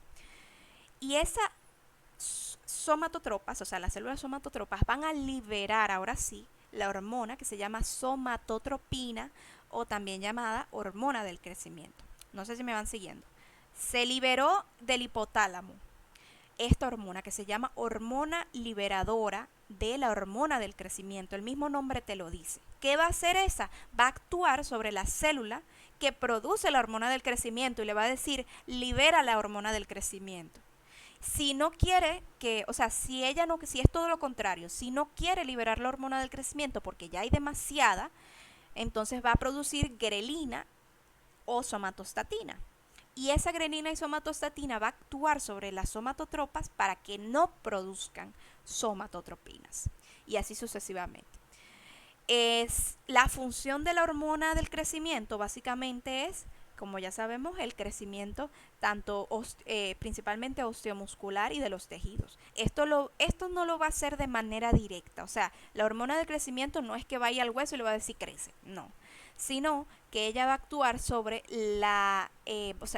Y esas somatotropas, o sea, las células somatotropas van a liberar ahora sí la hormona que se llama somatotropina, o también llamada hormona del crecimiento. No sé si me van siguiendo. Se liberó del hipotálamo esta hormona que se llama hormona liberadora de la hormona del crecimiento. El mismo nombre te lo dice. ¿Qué va a hacer esa? Va a actuar sobre la célula que produce la hormona del crecimiento y le va a decir, libera la hormona del crecimiento. Si no quiere que, o sea, si es todo lo contrario, si no quiere liberar la hormona del crecimiento porque ya hay demasiada, entonces va a producir grelina o somatostatina. Y esa grelina y somatostatina va a actuar sobre las somatotropas para que no produzcan somatotropinas. Y así sucesivamente. La función de la hormona del crecimiento básicamente es, como ya sabemos, el crecimiento tanto principalmente osteomuscular y de los tejidos. Esto no lo va a hacer de manera directa, o sea, la hormona del crecimiento no es que vaya al hueso y le va a decir crece, no, sino que ella va a actuar sobre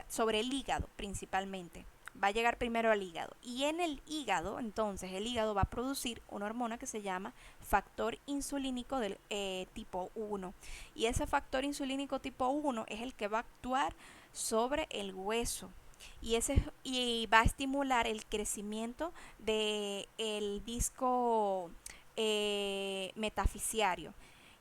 sobre el hígado principalmente. Va a llegar primero al hígado. Y en el hígado, entonces, el hígado va a producir una hormona que se llama factor insulínico del tipo 1. Y ese factor insulínico tipo 1 es el que va a actuar sobre el hueso. Y va a estimular el crecimiento del disco metafisiario.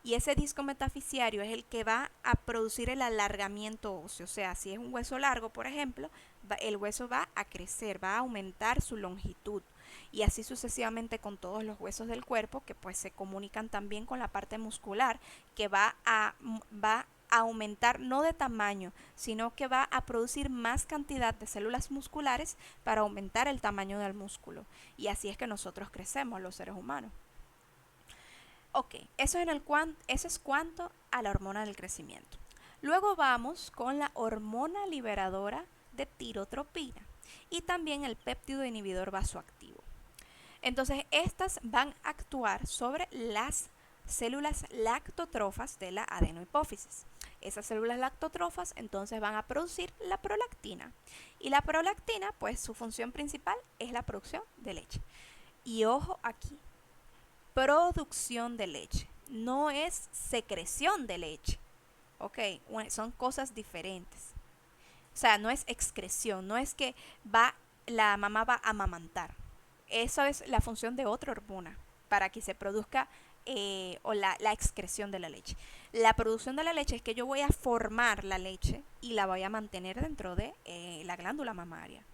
Y ese disco metafisiario es el que va a producir el alargamiento óseo. O sea, si es un hueso largo, por ejemplo, el hueso va a crecer, va a aumentar su longitud. y así sucesivamente con todos los huesos del cuerpo que pues se comunican también con la parte muscular que va a aumentar no de tamaño, sino que va a producir más cantidad de células musculares para aumentar el tamaño del músculo. Y así es que nosotros crecemos, los seres humanos. Ok, eso es cuanto a la hormona del crecimiento. Luego vamos con la hormona liberadora de tirotropina y también el péptido inhibidor vasoactivo. Entonces, estas van a actuar sobre las células lactotrofas de la adenohipófisis. Esas células lactotrofas entonces van a producir la prolactina. Y la prolactina, pues su función principal es la producción de leche. Y ojo aquí, producción de leche, no es secreción de leche. Ok, son cosas diferentes. O sea, no es excreción, no es que la mamá va a amamantar. Eso es la función de otra hormona para que se produzca la excreción de la leche. La producción de la leche es que yo voy a formar la leche y la voy a mantener dentro de la glándula mamaria.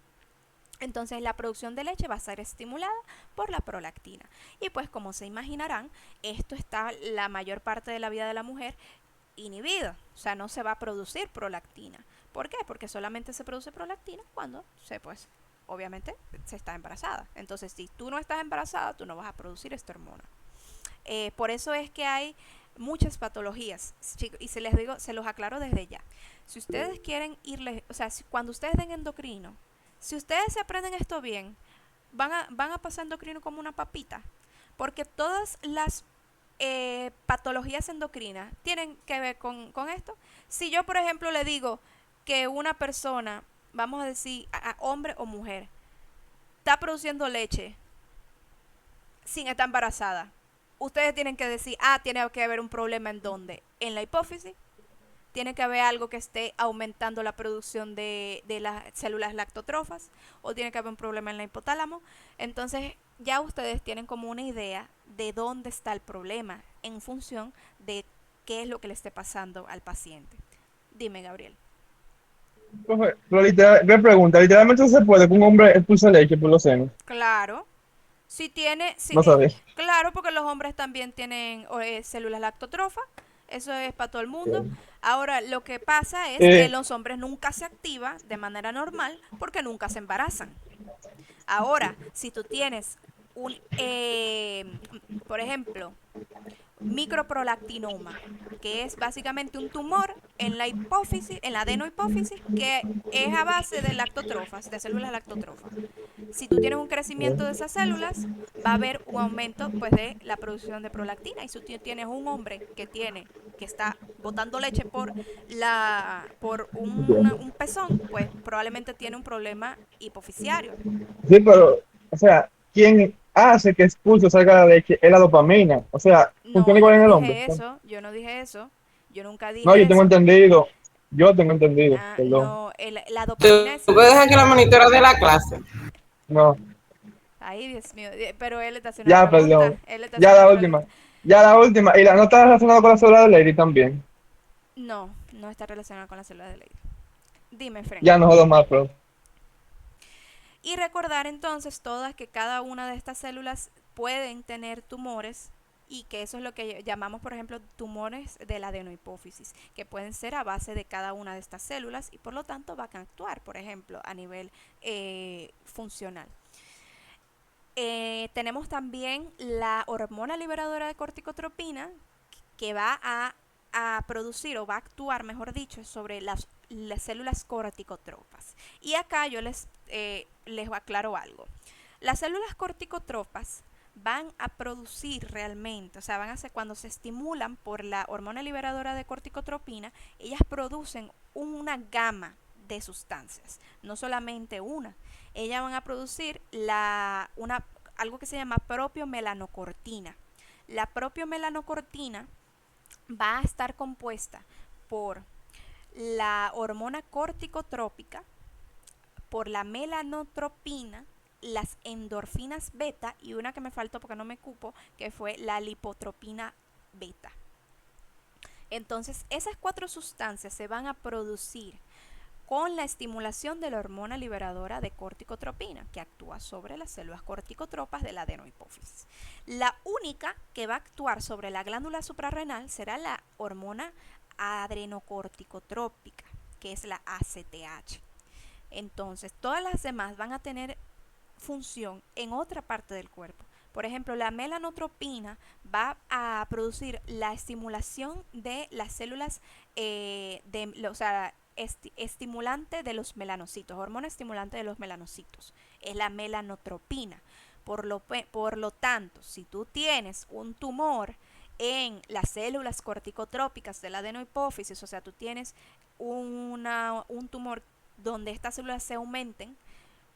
Entonces la producción de leche va a ser estimulada por la prolactina. Y pues como se imaginarán, esto está la mayor parte de la vida de la mujer inhibida. O sea, no se va a producir prolactina. ¿Por qué? Porque solamente se produce prolactina cuando obviamente se está embarazada. Entonces, si tú no estás embarazada, tú no vas a producir esta hormona. Por eso es que hay muchas patologías, chicos, y se los aclaro desde ya. Si ustedes quieren irles, o sea, cuando ustedes den endocrino, si ustedes se aprenden esto bien, van a pasar endocrino como una papita, porque todas las patologías endocrinas tienen que ver con esto. Si yo, por ejemplo, le digo que una persona, vamos a decir, hombre o mujer, está produciendo leche sin estar embarazada, ustedes tienen que decir, tiene que haber un problema en dónde, en la hipófisis, tiene que haber algo que esté aumentando la producción de las células lactotrofas, o tiene que haber un problema en la hipotálamo. Entonces ya ustedes tienen como una idea de dónde está el problema en función de qué es lo que le esté pasando al paciente. Dime, Gabriel. Profe, pero me pregunta, literalmente se puede que un hombre expulse leche por los senos. Claro, si tiene, No sabía. claro, porque los hombres también tienen células lactotrofas, eso es para todo el mundo. Ahora, lo que pasa es que Eh, los hombres nunca se activan de manera normal porque nunca se embarazan. Ahora, si tú tienes por ejemplo, microprolactinoma, que es básicamente un tumor en la hipófisis, en la adenohipófisis, que es a base de lactotrofas, de células lactotrofas. Si tú tienes un crecimiento de esas células, va a haber un aumento pues de la producción de prolactina. Y si tú tienes un hombre que está botando leche por un pezón, pues probablemente tiene un problema hipofisiario. sí, pero, o sea, quien hace que expulse o salga la leche es la dopamina. O sea, No, funciona yo igual en no el hombre. dije eso, yo no dije eso, yo nunca No, dije yo tengo eso. entendido. Yo tengo entendido, perdón. No, la ¿Tú dopamina es... puedes dejar que la monitora de la clase? No, Ay, Dios mío, pero él está haciendo una ya, pregunta, perdón. él está Ya haciendo una la última. pregunta. Ya la última. Y la no está relacionada con la célula de Leydig también. No, no está relacionado con la célula de Leydig. Dime, Frank. Ya no jodo más, pero. Y recordar entonces todas que cada una de estas células pueden tener tumores y que eso es lo que llamamos, por ejemplo, tumores de la adenohipófisis, que pueden ser a base de cada una de estas células y por lo tanto van a actuar, por ejemplo, a nivel funcional. Tenemos también la hormona liberadora de corticotropina que va a producir o va a actuar, mejor dicho, sobre las células corticotropas. Y acá yo les aclaro algo. Las células corticotropas van a producir realmente, o sea, van a ser cuando se estimulan por la hormona liberadora de corticotropina, ellas producen una gama de sustancias, no solamente una. Ellas van a producir algo que se llama propiomelaanocortina. La propiomelaanocortina va a estar compuesta por la hormona corticotrópica, por la melanotropina, las endorfinas beta y una que me faltó porque no me cupo, que fue la lipotropina beta. Entonces, esas 4 sustancias se van a producir con la estimulación de la hormona liberadora de corticotropina, que actúa sobre las células corticotropas de la adenohipófisis. La única que va a actuar sobre la glándula suprarrenal será la hormona adrenocorticotrópica, que es la ACTH. Entonces, todas las demás van a tener función en otra parte del cuerpo. Por ejemplo, la melanotropina va a producir la estimulación de las células, o sea, estimulante de los melanocitos, hormona estimulante de los melanocitos, es la melanotropina. Por lo tanto, si tú tienes un tumor en las células corticotrópicas de la adenohipófisis, o sea, tú tienes un tumor donde estas células se aumenten,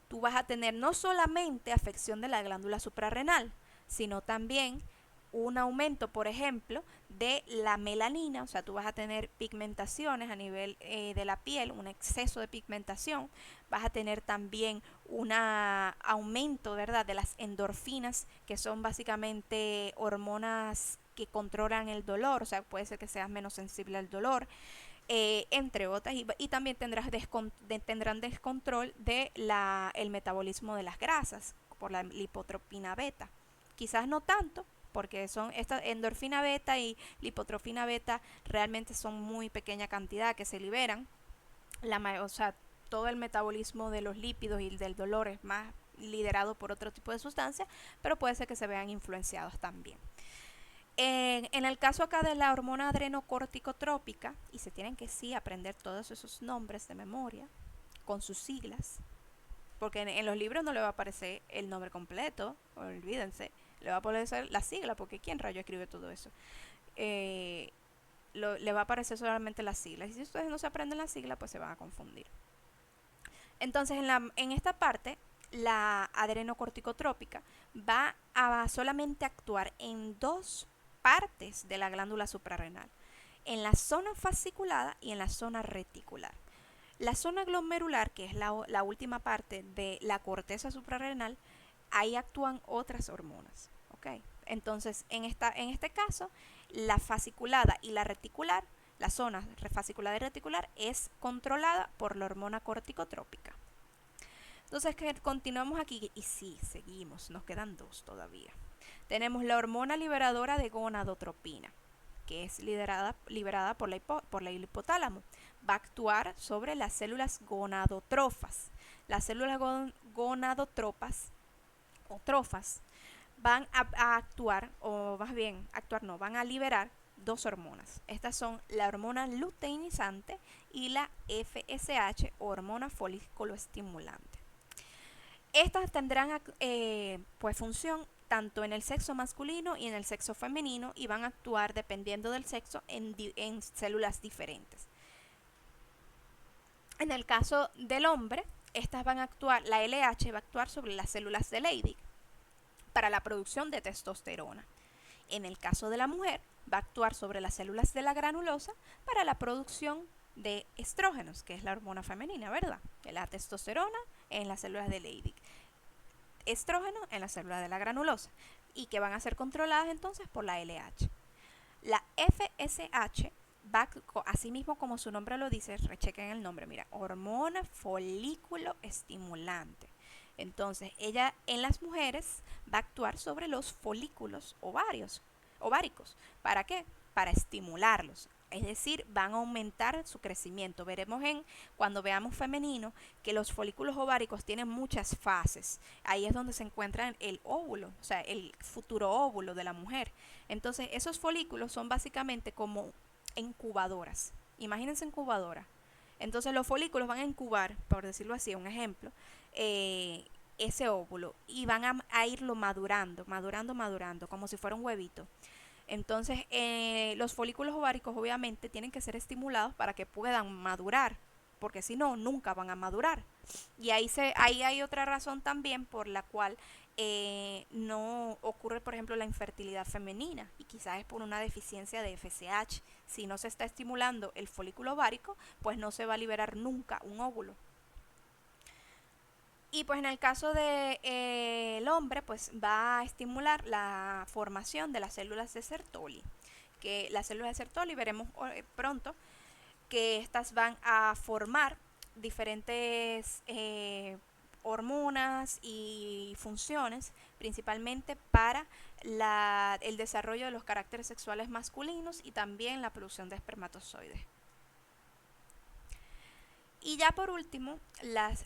tú vas a tener no solamente afección de la glándula suprarrenal, sino también un aumento, por ejemplo, de la melanina, o sea, tú vas a tener pigmentaciones a nivel de la piel, un exceso de pigmentación, vas a tener también un aumento, ¿verdad?, de las endorfinas, que son básicamente hormonas que controlan el dolor, o sea, puede ser que seas menos sensible al dolor, entre otras, y también tendrán descontrol del metabolismo de las grasas por la lipotropina beta. Quizás no tanto, porque son esta endorfina beta y lipotropina beta realmente son muy pequeña cantidad que se liberan. O sea, todo el metabolismo de los lípidos y del dolor es más liderado por otro tipo de sustancias, pero puede ser que se vean influenciados también. En el caso acá de la hormona adrenocorticotrópica, y se tienen que sí aprender todos esos nombres de memoria, con sus siglas, porque en los libros no le va a aparecer el nombre completo, olvídense, le va a aparecer la sigla, porque ¿quién rayo escribe todo eso? Le va a aparecer solamente las siglas, y si ustedes no se aprenden las siglas, pues se van a confundir. Entonces, en esta parte, la adrenocorticotrópica va a solamente actuar en dos partes de la glándula suprarrenal, en la zona fasciculada y en la zona reticular. La zona glomerular, que es la última parte de la corteza suprarrenal, ahí actúan otras hormonas. ¿Okay? Entonces, en este caso, la fasciculada y la reticular, la zona fasciculada y reticular es controlada por la hormona corticotrópica. Entonces, que continuamos aquí y sí, seguimos, nos quedan dos todavía. Tenemos la hormona liberadora de gonadotropina, que es liberada por la hipotálamo. Va a actuar sobre las células gonadotrofas. Las células gonadotropas o trofas van a actuar, o más bien, van a liberar dos hormonas. Estas son la hormona luteinizante y la FSH, hormona folículo estimulante. Estas tendrán pues función tanto en el sexo masculino y en el sexo femenino y van a actuar dependiendo del sexo en células diferentes. En el caso del hombre, estas van a actuar, la LH va a actuar sobre las células de Leydig para la producción de testosterona. En el caso de la mujer, va a actuar sobre las células de la granulosa para la producción de estrógenos, que es la hormona femenina, ¿verdad? La testosterona en las células de Leydig, estrógeno en las células de la granulosa, y que van a ser controladas entonces por la LH. La FSH va, así mismo como su nombre lo dice, rechequen el nombre, mira, hormona folículo estimulante. Entonces, ella en las mujeres va a actuar sobre los folículos ováricos. ¿Para qué? Para estimularlos. Es decir, van a aumentar su crecimiento. Veremos cuando veamos femenino que los folículos ováricos tienen muchas fases. Ahí es donde se encuentra el óvulo, o sea, el futuro óvulo de la mujer. Entonces, esos folículos son básicamente como incubadoras. Imagínense incubadora. Entonces, los folículos van a incubar, por decirlo así, un ejemplo, ese óvulo y van a irlo madurando, como si fuera un huevito. Entonces, los folículos ováricos obviamente tienen que ser estimulados para que puedan madurar, porque si no, nunca van a madurar. Y ahí hay otra razón también por la cual no ocurre, por ejemplo, la infertilidad femenina, y quizás es por una deficiencia de FSH. Si no se está estimulando el folículo ovárico, pues no se va a liberar nunca un óvulo. Y pues en el caso del hombre, pues va a estimular la formación de las células de Sertoli, que las células de Sertoli veremos pronto que estas van a formar diferentes hormonas y funciones, principalmente para el desarrollo de los caracteres sexuales masculinos y también la producción de espermatozoides. Y ya por último, la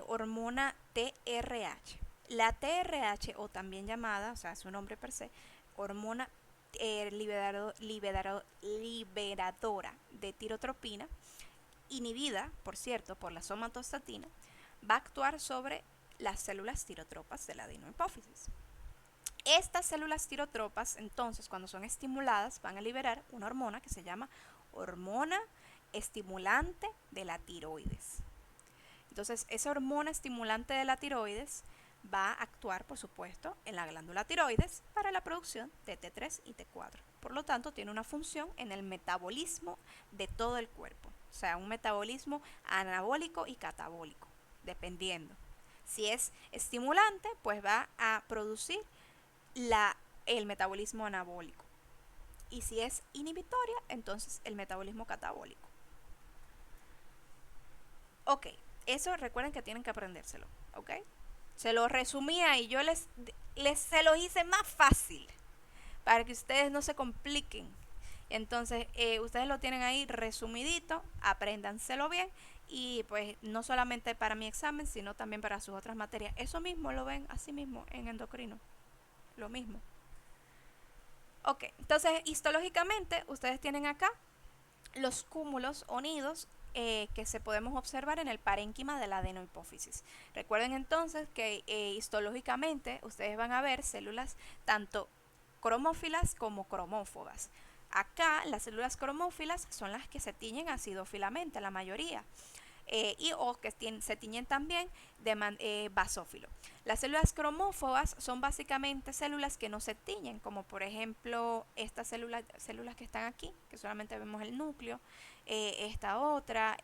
hormona TRH. La TRH, o también llamada, o sea, su nombre per se, hormona liberadora de tirotropina, inhibida, por cierto, por la somatostatina, va a actuar sobre las células tirotropas de la adenohipófisis. Estas células tirotropas, entonces, cuando son estimuladas, van a liberar una hormona que se llama hormona estimulante de la tiroides. Entonces, esa hormona estimulante de la tiroides va a actuar, por supuesto, en la glándula tiroides para la producción de T3 y T4. Por lo tanto, tiene una función en el metabolismo de todo el cuerpo. O sea, un metabolismo anabólico y catabólico, dependiendo. Si es estimulante, pues va a producir el metabolismo anabólico. Y si es inhibitoria, entonces el metabolismo catabólico. Ok, eso recuerden que tienen que aprendérselo, ¿ok? Se lo resumía y yo se lo hice más fácil para que ustedes no se compliquen. Entonces, ustedes lo tienen ahí resumidito, apréndanselo bien y pues no solamente para mi examen, sino también para sus otras materias. Eso mismo lo ven así mismo en endocrino, lo mismo. Ok, entonces histológicamente ustedes tienen acá los cúmulos o nidos que se podemos observar en el parénquima de la adenohipófisis. Recuerden entonces que histológicamente ustedes van a ver células tanto cromófilas como cromófogas. Acá las células cromófilas son las que se tiñen acidófilamente, la mayoría. O que se tiñen también de basófilo. Las células cromófogas son básicamente células que no se tiñen, como por ejemplo estas células que están aquí, que solamente vemos el núcleo, esta otra,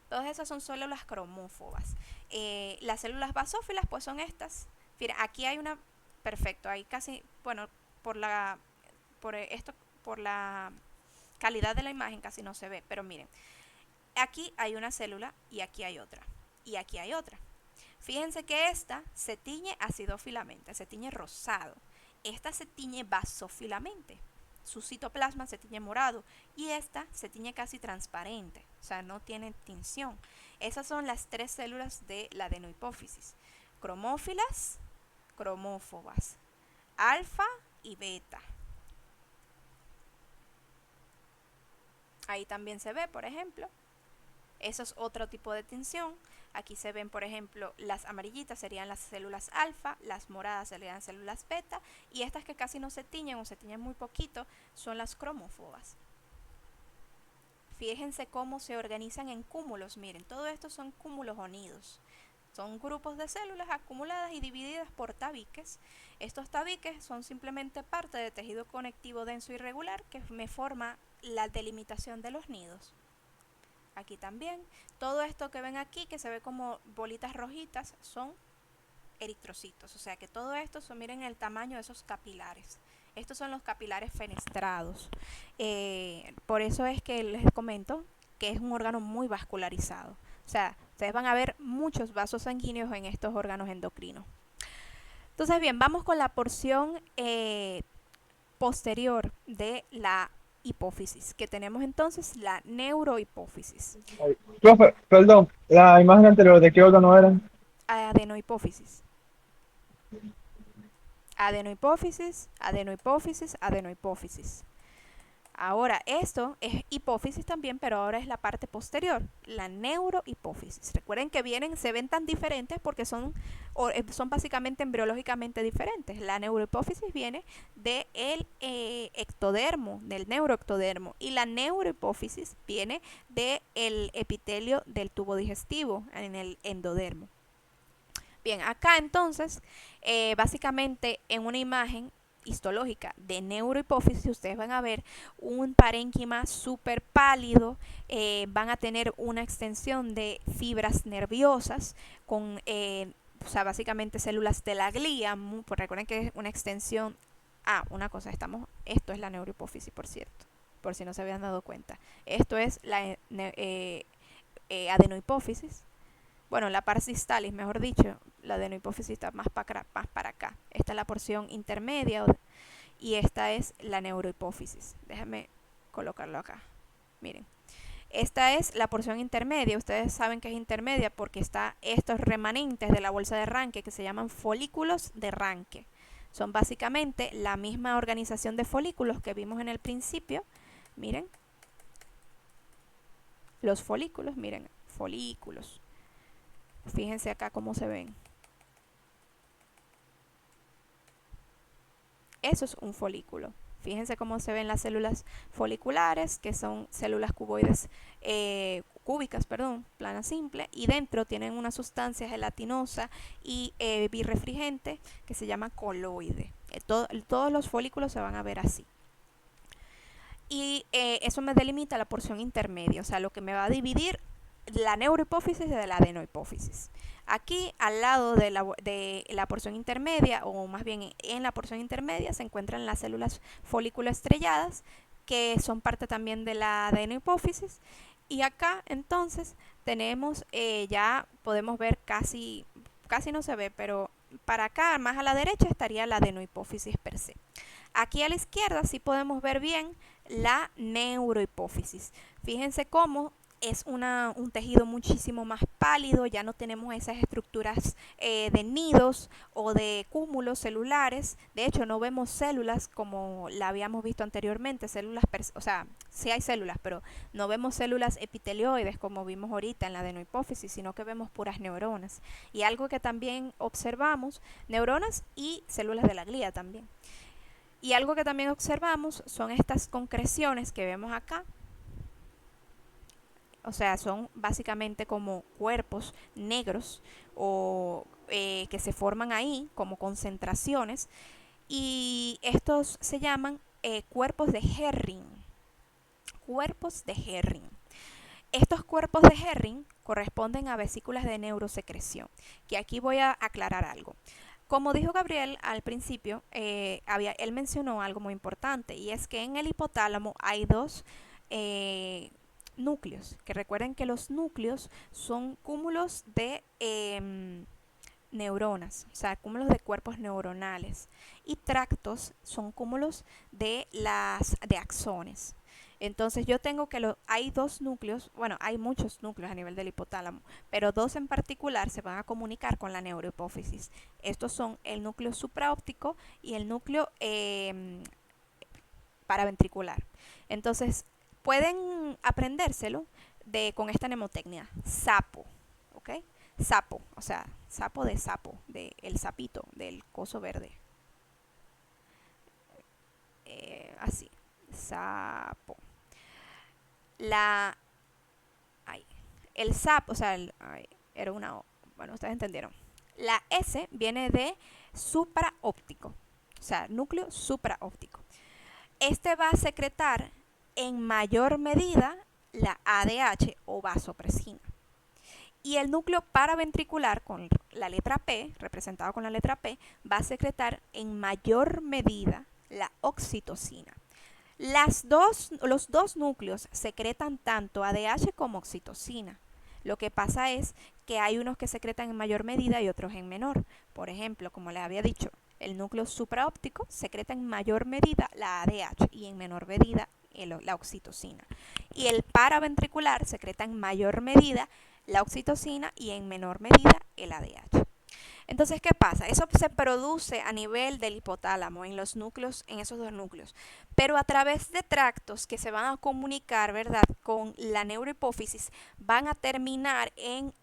todas esas son células cromófogas. Las células basófilas pues son estas. Mira, aquí hay una, perfecto, hay casi, bueno, por la calidad de la imagen casi no se ve, pero miren. Aquí hay una célula y aquí hay otra. Y aquí hay otra. Fíjense que esta se tiñe acidófilamente, se tiñe rosado. Esta se tiñe basófilamente. Su citoplasma se tiñe morado y esta se tiñe casi transparente, o sea, no tiene tinción. Esas son las tres células de la adenohipófisis: cromófilas, cromófobas, alfa y beta. Ahí también se ve, por ejemplo. Eso es otro tipo de tinción. Aquí se ven, por ejemplo, las amarillitas serían las células alfa, las moradas serían células beta, y estas que casi no se tiñen o se tiñen muy poquito son las cromófobas. Fíjense cómo se organizan en cúmulos. Miren, todo esto son cúmulos o nidos. Son grupos de células acumuladas y divididas por tabiques. Estos tabiques son simplemente parte del tejido conectivo denso y regular que me forma la delimitación de los nidos. Aquí también, todo esto que ven aquí, que se ve como bolitas rojitas, son eritrocitos. O sea que todo esto son, miren el tamaño de esos capilares. Estos son los capilares fenestrados. Por eso es que les comento que es un órgano muy vascularizado. O sea, ustedes van a ver muchos vasos sanguíneos en estos órganos endocrinos. Entonces, bien, vamos con la porción posterior de la hipófisis, que tenemos entonces la neurohipófisis. Ay, profe, perdón, la imagen anterior, ¿de qué órgano eran? Adenohipófisis. Adenohipófisis, adenohipófisis, adenohipófisis. Ahora, esto es hipófisis también, pero ahora es la parte posterior, la neurohipófisis. Recuerden que se ven tan diferentes porque son básicamente embriológicamente diferentes. La neurohipófisis viene del ectodermo, del neuroectodermo, y la neurohipófisis viene del epitelio del tubo digestivo en el endodermo. Bien, acá entonces, básicamente en una imagen histológica de neurohipófisis, ustedes van a ver un parénquima súper pálido, van a tener una extensión de fibras nerviosas con, o sea, básicamente células de la glía. Pues recuerden que es una extensión. Una cosa, esto es la neurohipófisis, por cierto, por si no se habían dado cuenta. Esto es adenohipófisis. Bueno, la parasistalis, mejor dicho, la adenohipófisis está más para acá. Esta es la porción intermedia y esta es la neurohipófisis. Déjame colocarlo acá. Miren. Esta es la porción intermedia. Ustedes saben que es intermedia porque está estos remanentes de la bolsa de Ranke que se llaman folículos de Ranke. Son básicamente la misma organización de folículos que vimos en el principio. Miren. Los folículos, miren, folículos. Fíjense acá cómo se ven. Eso es un folículo. Fíjense cómo se ven las células foliculares, que son células cuboides, cúbicas, perdón, plana simple, y dentro tienen una sustancia gelatinosa y birrefringente que se llama coloide. Todos los folículos se van a ver así. Y eso me delimita la porción intermedia, o sea, lo que me va a dividir la neurohipófisis de la adenohipófisis. Aquí, al lado de la porción intermedia, o más bien en la porción intermedia, se encuentran las células folículo estrelladas, que son parte también de la adenohipófisis. Y acá, entonces, tenemos, ya podemos ver casi no se ve, pero para acá, más a la derecha, estaría la adenohipófisis per se. Aquí a la izquierda sí podemos ver bien la neurohipófisis. Fíjense cómo es un tejido muchísimo más pálido, ya no tenemos esas estructuras de nidos o de cúmulos celulares. De hecho, no vemos células como la habíamos visto anteriormente, o sea, sí hay células, pero no vemos células epitelioides como vimos ahorita en la adenohipófisis, sino que vemos puras neuronas. Y algo que también observamos, neuronas y células de la glía también. Y algo que también observamos son estas concreciones que vemos acá. O sea, son básicamente como cuerpos negros o que se forman ahí como concentraciones. Y estos se llaman cuerpos de Herring. Cuerpos de Herring. Estos cuerpos de Herring corresponden a vesículas de neurosecreción. Que aquí voy a aclarar algo. Como dijo Gabriel al principio, él mencionó algo muy importante, y es que en el hipotálamo hay dos núcleos, que recuerden que los núcleos son cúmulos de neuronas, o sea, cúmulos de cuerpos neuronales, y tractos son cúmulos de axones. Entonces yo tengo que hay dos núcleos, bueno, hay muchos núcleos a nivel del hipotálamo, pero dos en particular se van a comunicar con la neurohipófisis. Estos son el núcleo supraóptico y el núcleo paraventricular. Entonces pueden aprendérselo con esta mnemotecnia, sapo, ¿ok? Sapo, o sea, sapo, de el sapito, del coso verde. Así, sapo. El sapo, o sea, era una O. Bueno, ustedes entendieron. La S viene de supraóptico, o sea, núcleo supraóptico. Este va a secretar en mayor medida la ADH o vasopresina. Y el núcleo paraventricular, con la letra P, representado con la letra P, va a secretar en mayor medida la oxitocina. Los dos núcleos secretan tanto ADH como oxitocina. Lo que pasa es que hay unos que secretan en mayor medida y otros en menor. Por ejemplo, como les había dicho, el núcleo supraóptico secreta en mayor medida la ADH y en menor medida la oxitocina. Y el paraventricular secreta en mayor medida la oxitocina y en menor medida el ADH. Entonces, ¿qué pasa? Eso se produce a nivel del hipotálamo, en los núcleos, en esos dos núcleos, pero a través de tractos que se van a comunicar, ¿verdad?, con la neurohipófisis, van a terminar en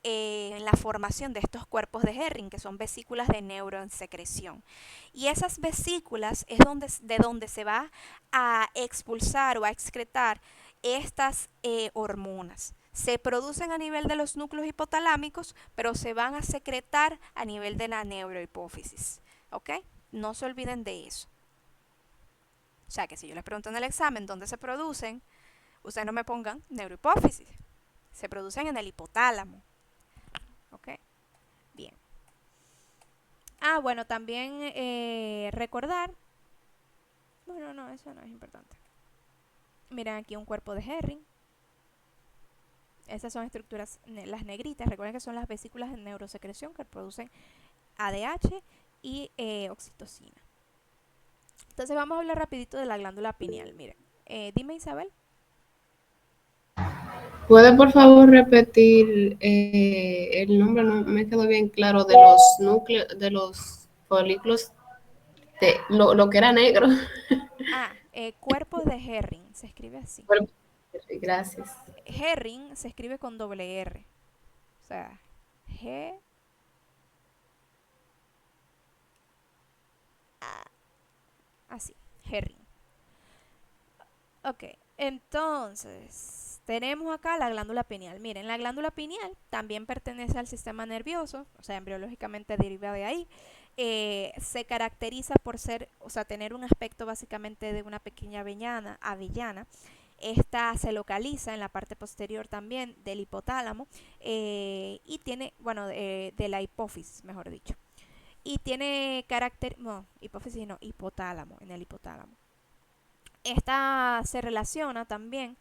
la formación de estos cuerpos de Herring, que son vesículas de neurosecreción. Y esas vesículas es de donde se va a expulsar o a excretar estas hormonas. Se producen a nivel de los núcleos hipotalámicos, pero se van a secretar a nivel de la neurohipófisis. ¿Ok? No se olviden de eso. O sea, que si yo les pregunto en el examen dónde se producen, ustedes no me pongan neurohipófisis. Se producen en el hipotálamo. ¿Ok? Bien. Bueno, también recordar. Bueno, no, eso no es importante. Miren aquí un cuerpo de Herring. Esas son estructuras, las negritas, recuerden que son las vesículas de neurosecreción que producen ADH y oxitocina. Entonces vamos a hablar rapidito de la glándula pineal. Miren, dime Isabel. ¿Puede por favor repetir el nombre? No me quedó bien claro de los núcleos, de los folículos, de lo que era negro. Cuerpo de Herring, se escribe así. Bueno, gracias. Herring se escribe con doble R. O sea, G, así, Herring. Ok, entonces tenemos acá la glándula pineal. Miren, la glándula pineal también pertenece al sistema nervioso, o sea, embriológicamente deriva de ahí. Se caracteriza por ser, o sea, tener un aspecto básicamente de una pequeña avellana. Esta se localiza en la parte posterior también del hipotálamo y tiene, bueno, de la hipófisis, mejor dicho. Y tiene carácter, no, hipófisis no, hipotálamo, en el hipotálamo. Esta se relaciona también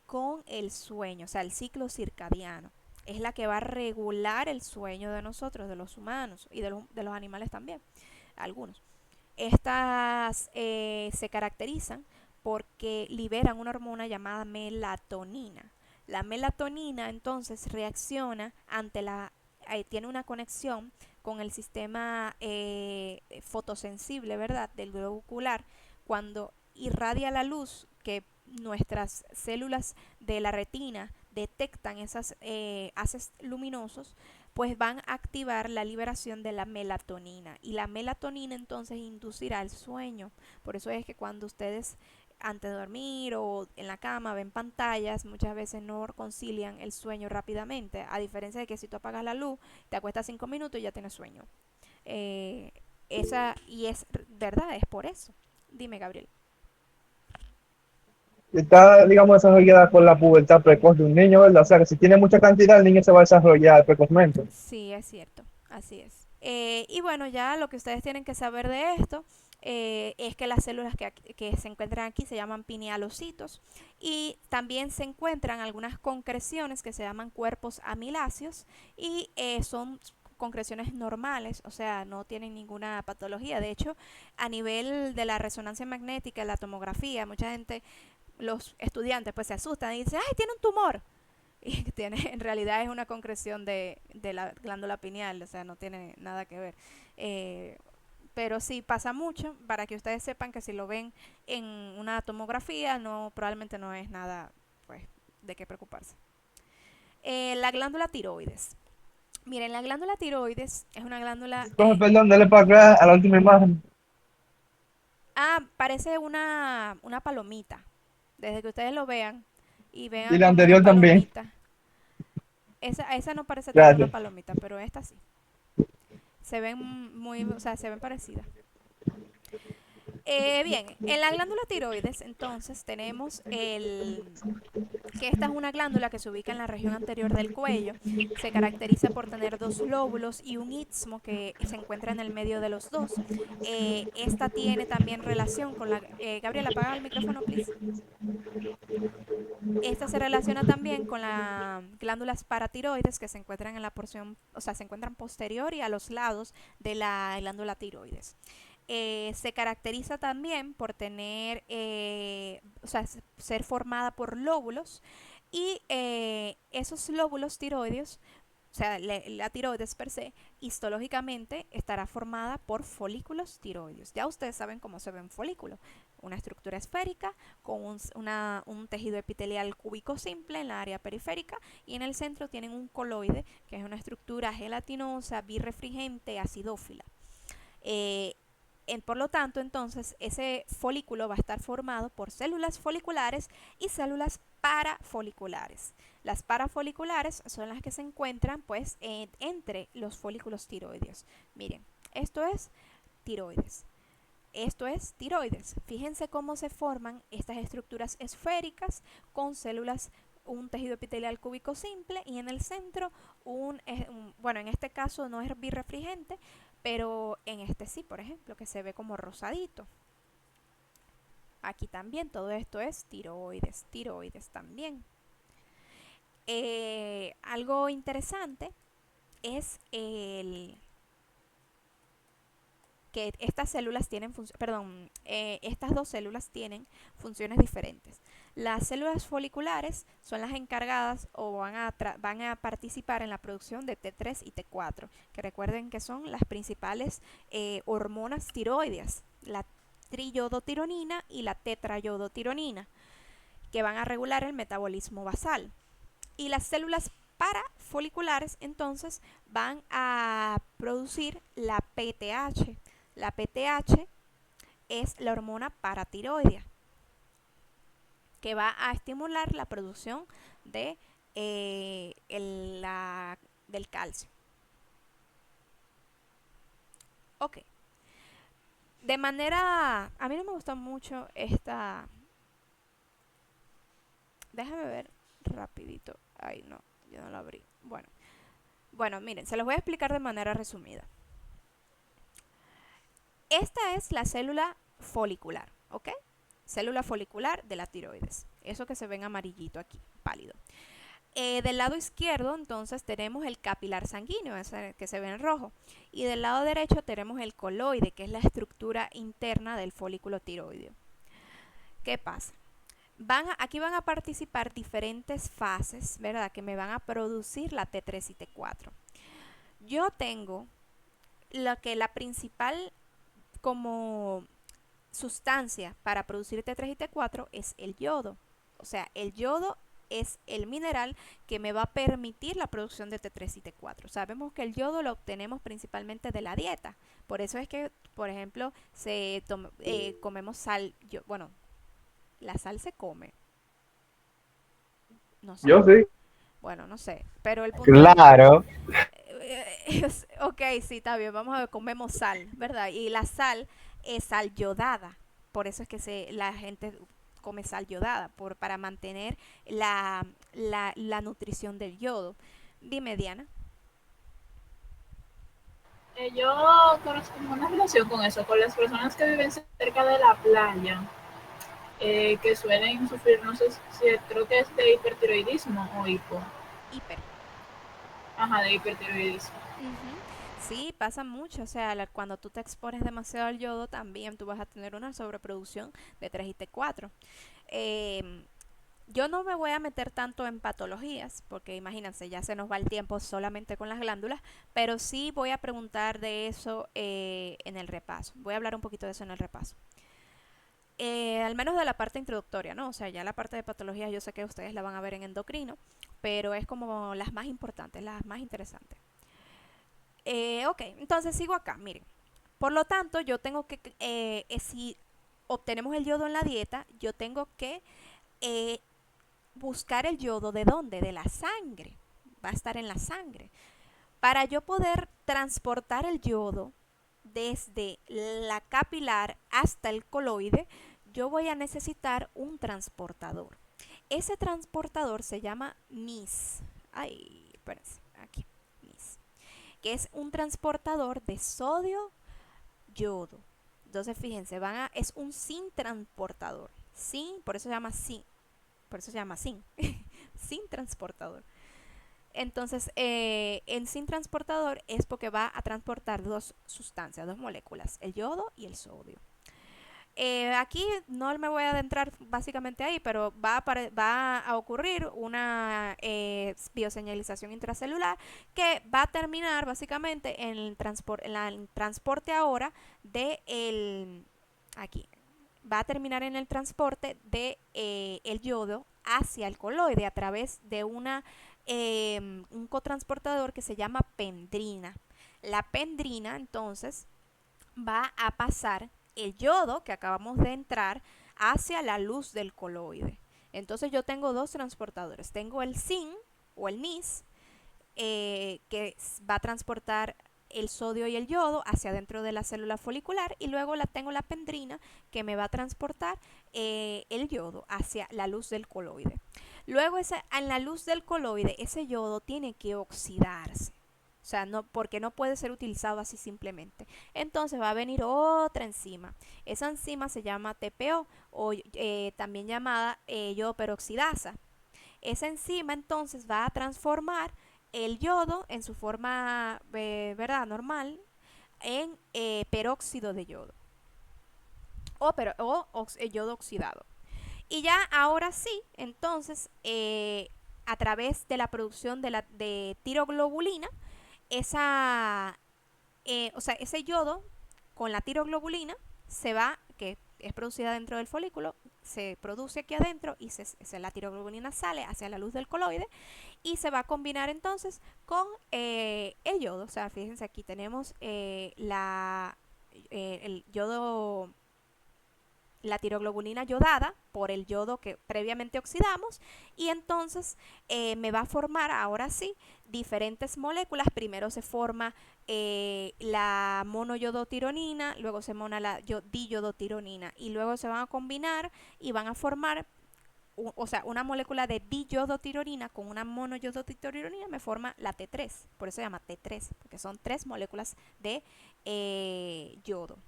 con el sueño, o sea, el ciclo circadiano. Es la que va a regular el sueño de nosotros, de los humanos y de los animales también, algunos. Estas se caracterizan porque liberan una hormona llamada melatonina. La melatonina entonces reacciona ante tiene una conexión con el sistema fotosensible, ¿verdad? Del globo ocular, cuando irradia la luz que nuestras células de la retina detectan esos haces luminosos, pues van a activar la liberación de la melatonina y la melatonina entonces inducirá el sueño. Por eso es que cuando ustedes antes de dormir o en la cama ven pantallas, muchas veces no concilian el sueño rápidamente, a diferencia de que si tú apagas la luz, te acuestas 5 minutos y ya tienes sueño. Eh, y es verdad, es por eso. Dime, Gabriel. Está, digamos, desarrollada con la pubertad precoz de un niño, ¿verdad? O sea, que si tiene mucha cantidad, el niño se va a desarrollar precozmente. Sí, es cierto, así es. Y bueno, ya lo que ustedes tienen que saber de esto es que las células que se encuentran aquí se llaman pinealocitos y también se encuentran algunas concreciones que se llaman cuerpos amiláceos y son concreciones normales, o sea, no tienen ninguna patología. De hecho, a nivel de la resonancia magnética, la tomografía, mucha gente, los estudiantes pues se asustan y dicen, ¡ay, tiene un tumor! Y tiene, en realidad es una concreción de la glándula pineal, o sea, no tiene nada que ver. Eh, pero sí pasa mucho, para que ustedes sepan que si lo ven en una tomografía, no, probablemente no es nada pues, de qué preocuparse. La glándula tiroides. Miren, la glándula tiroides es una glándula... Entonces, perdón, dale para acá a la última imagen. parece una palomita. Desde que ustedes lo vean y Y vean la como una anterior también. palomita. Esa no parece tanto una Gracias. palomita, pero esta sí. Se ven muy, o sea, se ven parecidas. Bien, en la glándula tiroides, entonces, tenemos que esta es una glándula que se ubica en la región anterior del cuello. Se caracteriza por tener dos lóbulos y un istmo que se encuentra en el medio de los dos. Esta tiene también relación con la... Gabriela, apaga el micrófono, please. Esta se relaciona también con las glándulas paratiroides que se encuentran en la porción, o sea, se encuentran posterior y a los lados de la glándula tiroides. Se caracteriza también por tener, o sea, ser formada por lóbulos y esos lóbulos tiroideos, o sea, la tiroides per se, histológicamente estará formada por folículos tiroideos. Ya ustedes saben cómo se ve un folículo, una estructura esférica con un tejido epitelial cúbico simple en la área periférica y en el centro tienen un coloide, que es una estructura gelatinosa, birrefringente, acidófila. Eh, por lo tanto, entonces, ese folículo va a estar formado por células foliculares y células parafoliculares. Las parafoliculares son las que se encuentran pues entre los folículos tiroideos. Miren, esto es tiroides. Esto es tiroides. Fíjense cómo se forman estas estructuras esféricas con células, un tejido epitelial cúbico simple y en el centro bueno, en este caso no es birrefringente, pero en este sí, por ejemplo, que se ve como rosadito. Aquí también todo esto es tiroides, tiroides también. Algo interesante es que estas células tienen perdón, estas dos células tienen funciones diferentes. Las células foliculares son las encargadas o van a participar en la producción de T3 y T4, que recuerden que son las principales hormonas tiroideas, la triyodotironina y la tetrayodotironina, que van a regular el metabolismo basal. Y las células parafoliculares entonces van a producir la PTH. La PTH es la hormona paratiroidea que va a estimular la producción de, del calcio. Ok. De manera... A mí no me gusta mucho esta... Déjame ver rapidito. Ay, no, yo no la abrí. Bueno, miren, se los voy a explicar de manera resumida. Esta es la célula folicular, ¿ok? Célula folicular de la tiroides. Eso que se ve en amarillito aquí, pálido. Del lado izquierdo, entonces, tenemos el capilar sanguíneo, ese que se ve en rojo. Y del lado derecho tenemos el coloide, que es la estructura interna del folículo tiroideo. ¿Qué pasa? Aquí van a participar diferentes fases, ¿verdad? Que me van a producir la T3 y T4. Yo tengo la principal como sustancia para producir T3 y T4 es el yodo. O sea, el yodo es el mineral que me va a permitir la producción de T3 y T4. Sabemos que el yodo lo obtenemos principalmente de la dieta. Por eso es que, por ejemplo, comemos sal. Bueno, la sal se come. No sé. Yo sí. Bueno, no sé. Pero el punto Claro. ok, sí, está bien. Vamos a ver, comemos sal, ¿verdad? Y la sal es sal yodada. Por eso es que la gente come sal yodada, para mantener la nutrición del yodo. Dime, Diana. Yo conozco una relación con eso, con las personas que viven cerca de la playa, que suelen sufrir, no sé si creo que es de hipertiroidismo o hipo. Hiper. Ajá, de hipertiroidismo. Sí, pasa mucho. O sea, cuando tú te expones demasiado al yodo, también tú vas a tener una sobreproducción de 3 y T4. Yo no me voy a meter tanto en patologías, porque imagínense, ya se nos va el tiempo solamente con las glándulas, pero sí voy a preguntar de eso en el repaso. Voy a hablar un poquito de eso en el repaso. Al menos de la parte introductoria, ¿no? O sea, ya la parte de patologías yo sé que ustedes la van a ver en endocrino, pero es como las más importantes, las más interesantes. Ok, entonces sigo acá, miren. Por lo tanto, yo tengo que, si obtenemos el yodo en la dieta, yo tengo que buscar el yodo ¿de dónde? De la sangre. Va a estar en la sangre. Para yo poder transportar el yodo desde la capilar hasta el coloide, yo voy a necesitar un transportador. Ese transportador se llama NIS. Ay, espérense, aquí, NIS. Que es un transportador de sodio-yodo. Entonces, fíjense, es un SYN transportador. SYN, por eso se llama SYN. Por eso se llama SYN. SYN transportador. Entonces, en SYN transportador es porque va a transportar dos sustancias, dos moléculas, el yodo y el sodio. Aquí no me voy a adentrar básicamente ahí, pero va a ocurrir una bioseñalización intracelular que va a terminar básicamente en el transporte ahora aquí, va a terminar en el transporte de el yodo hacia el coloide a través de un cotransportador que se llama pendrina. La pendrina entonces va a pasar el yodo que acabamos de entrar hacia la luz del coloide. Entonces yo tengo dos transportadores. Tengo el SYN o el NIS que va a transportar el sodio y el yodo hacia dentro de la célula folicular, y luego tengo la pendrina que me va a transportar el yodo hacia la luz del coloide. Luego en la luz del coloide ese yodo tiene que oxidarse. O sea, porque no puede ser utilizado así simplemente. Entonces va a venir otra enzima. Esa enzima se llama TPO o también llamada yodoperoxidasa. Esa enzima entonces va a transformar el yodo en su forma, ¿verdad? Normal, en peróxido de yodo o yodo oxidado. Y ya ahora sí, entonces, a través de la producción de tiroglobulina, o sea, ese yodo con la tiroglobulina que es producida dentro del folículo, se produce aquí adentro y la tiroglobulina sale hacia la luz del coloide y se va a combinar entonces con el yodo. O sea, fíjense aquí tenemos el yodo, la tiroglobulina yodada por el yodo que previamente oxidamos y entonces me va a formar ahora sí diferentes moléculas. Primero se forma la monoyodotironina, luego se forma la diyodotironina y luego se van a combinar y van a formar o sea, una molécula de diyodotironina con una monoyodotironina me forma la T3, por eso se llama T3, porque son 3 moléculas de yodo,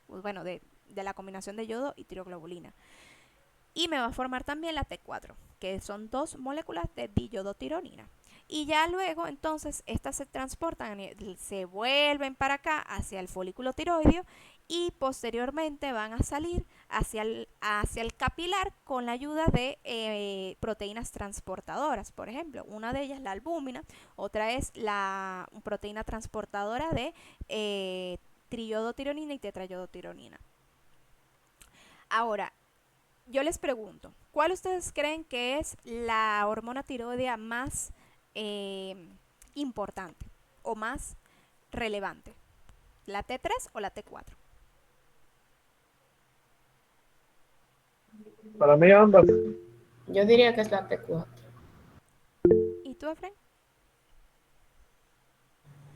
bueno, de la combinación de yodo y tiroglobulina. Y me va a formar también la T4, que son 2 moléculas de diyodotironina. Y ya luego, entonces, estas se transportan, se vuelven para acá hacia el folículo tiroideo y posteriormente van a salir hacia el capilar con la ayuda de proteínas transportadoras. Por ejemplo, una de ellas la albúmina, otra es la proteína transportadora de triyodotironina y tetrayodotironina. Ahora, yo les pregunto, ¿cuál ustedes creen que es la hormona tiroidea más eh, importante o más relevante? ¿La T3 o la T4? Para mí ambas. Yo diría que es la T4. ¿Y tú, Efraín?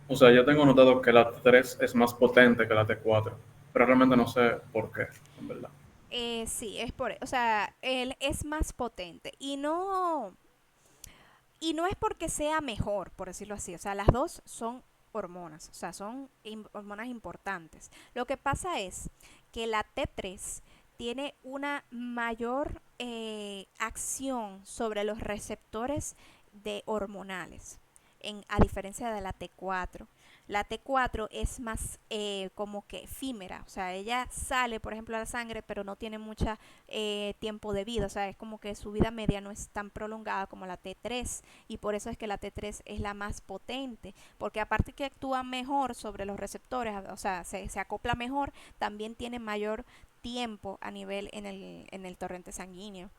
O sea, yo tengo notado que la T3 es más potente que la T4, pero realmente no sé por qué, en verdad. Sí, o sea, él es más potente y no es porque sea mejor, por decirlo así. O sea, las dos son hormonas, o sea, son hormonas importantes. Lo que pasa es que la T3 tiene una mayor acción sobre los receptores de hormonales, a diferencia de la T4. La T4 es más como que efímera, o sea, ella sale, por ejemplo, a la sangre, pero no tiene mucho tiempo de vida, o sea, es como que su vida media no es tan prolongada como la T3 y por eso es que la T3 es la más potente, porque aparte que actúa mejor sobre los receptores, o sea, se acopla mejor, también tiene mayor tiempo a nivel en el torrente sanguíneo.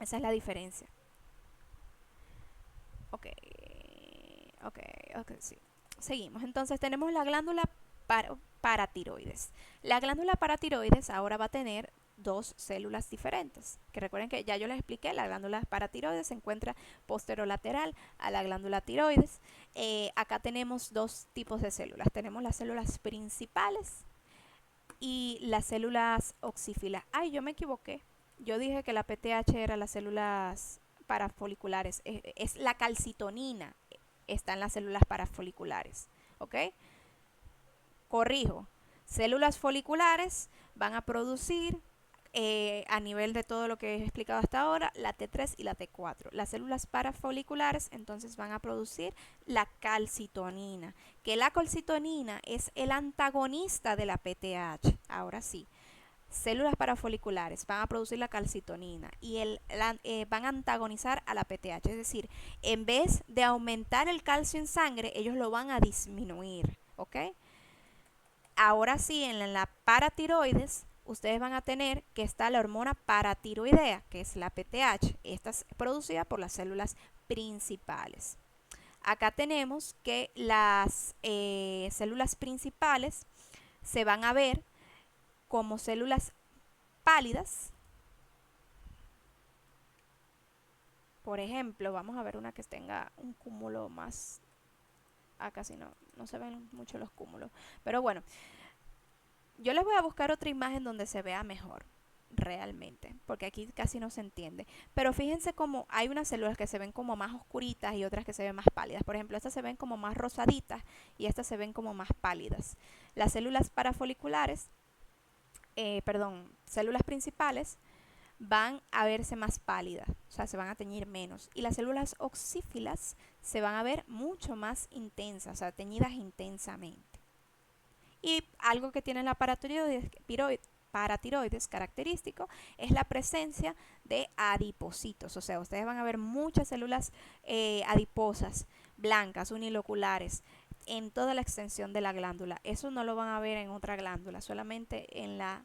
Esa es la diferencia. Ok, ok, ok, sí. Seguimos. Entonces tenemos la glándula paratiroides. La glándula paratiroides ahora va a tener 2 células diferentes. Que recuerden que ya yo les expliqué, la glándula paratiroides se encuentra posterolateral a la glándula tiroides. Acá tenemos 2 tipos de células. Tenemos las células principales y las células oxífilas. Ay, yo me equivoqué. Yo dije que la PTH era las células parafoliculares. Es la calcitonina. Está en las células parafoliculares. ¿Ok? Corrijo. Células foliculares van a producir a nivel de todo lo que he explicado hasta ahora, la T3 y la T4. Las células parafoliculares entonces van a producir la calcitonina, que la calcitonina es el antagonista de la PTH. Ahora sí, células parafoliculares van a producir la calcitonina y van a antagonizar a la PTH, es decir, en vez de aumentar el calcio en sangre, ellos lo van a disminuir, ¿ok? Ahora sí, en la paratiroides, ustedes van a tener que está la hormona paratiroidea, que es la PTH. Esta es producida por las células principales. Acá tenemos que las células principales se van a ver como células pálidas. Por ejemplo, vamos a ver una que tenga un cúmulo más. Casi no se ven mucho los cúmulos. Pero bueno, yo les voy a buscar otra imagen donde se vea mejor realmente, porque aquí casi no se entiende. Pero fíjense cómo hay unas células que se ven como más oscuritas y otras que se ven más pálidas. Por ejemplo, estas se ven como más rosaditas y estas se ven como más pálidas. Las células parafoliculares, células principales, van a verse más pálidas, o sea, se van a teñir menos. Y las células oxífilas se van a ver mucho más intensas, o sea, teñidas intensamente. Y algo que tiene la paratiroides característico es la presencia de adipocitos. O sea, ustedes van a ver muchas células adiposas, blancas, uniloculares, en toda la extensión de la glándula. Eso no lo van a ver en otra glándula, solamente en la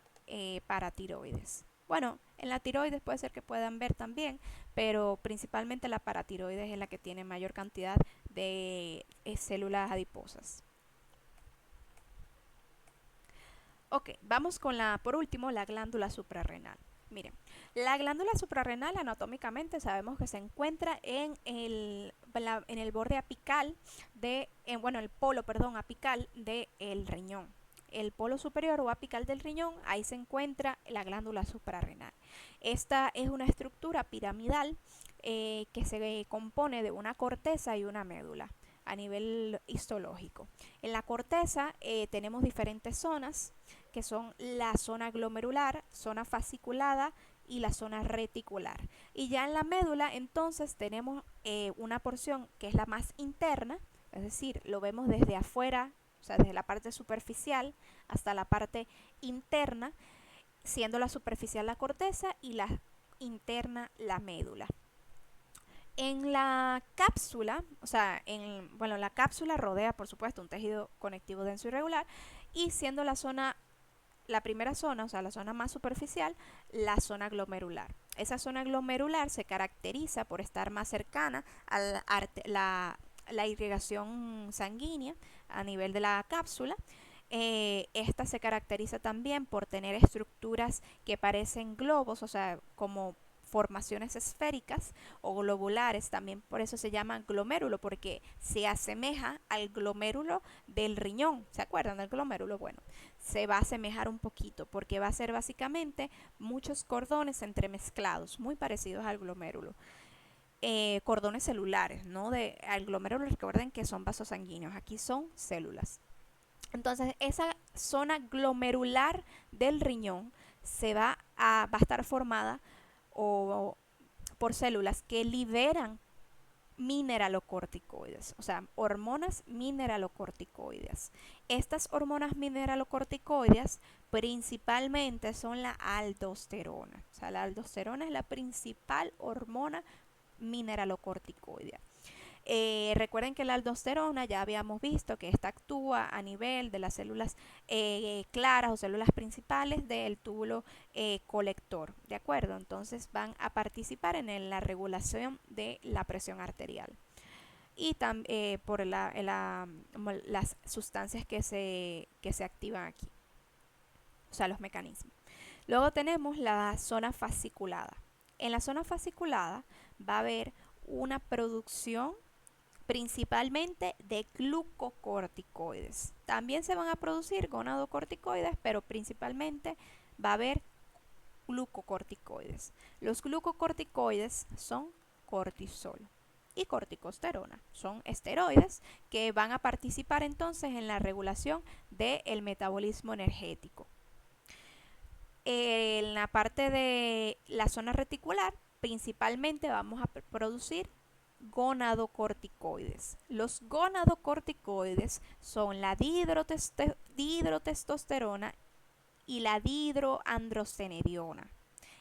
paratiroides. Bueno, en la tiroides puede ser que puedan ver también, pero principalmente la paratiroides es la que tiene mayor cantidad de células adiposas. Ok, vamos con por último, la glándula suprarrenal. Miren, la glándula suprarrenal anatómicamente sabemos que se encuentra en el borde apical el polo, perdón, apical del riñón. El polo superior o apical del riñón, ahí se encuentra la glándula suprarrenal. Esta es una estructura piramidal que se compone de una corteza y una médula a nivel histológico. En la corteza tenemos diferentes zonas, que son la zona glomerular, zona fasciculada y la zona reticular. Y ya en la médula entonces tenemos una porción que es la más interna, es decir, lo vemos desde afuera, o sea, desde la parte superficial hasta la parte interna, siendo la superficial la corteza y la interna la médula. En la cápsula, o sea, la cápsula rodea, por supuesto, un tejido conectivo denso y regular, y siendo la primera zona, o sea, la zona más superficial, la zona glomerular. Esa zona glomerular se caracteriza por estar más cercana a la irrigación sanguínea a nivel de la cápsula. Esta se caracteriza también por tener estructuras que parecen globos, o sea, como formaciones esféricas o globulares, también por eso se llama glomérulo, porque se asemeja al glomérulo del riñón. ¿Se acuerdan del glomérulo? Bueno, se va a asemejar un poquito, porque va a ser básicamente muchos cordones entremezclados, muy parecidos al glomérulo. Cordones celulares, ¿no? Al glomérulo, recuerden que son vasos sanguíneos, aquí son células. Entonces, esa zona glomerular del riñón va a estar formada por células que liberan mineralocorticoides, o sea, hormonas mineralocorticoides. Estas hormonas mineralocorticoides principalmente son la aldosterona. O sea, la aldosterona es la principal hormona mineralocorticoide. Recuerden que la aldosterona ya habíamos visto que esta actúa a nivel de las células claras o células principales del túbulo colector, ¿de acuerdo? Entonces van a participar en la regulación de la presión arterial y por las sustancias que se activan aquí, o sea, los mecanismos. Luego tenemos la zona fasciculada. En la zona fasciculada va a haber una producción principalmente de glucocorticoides. También se van a producir gonadocorticoides, pero principalmente va a haber glucocorticoides. Los glucocorticoides son cortisol y corticosterona. Son esteroides que van a participar entonces en la regulación del metabolismo energético. En la parte de la zona reticular, principalmente vamos a producir gonadocorticoides. Los gonadocorticoides son la dihidrotestosterona y la dihidroandrostenediona.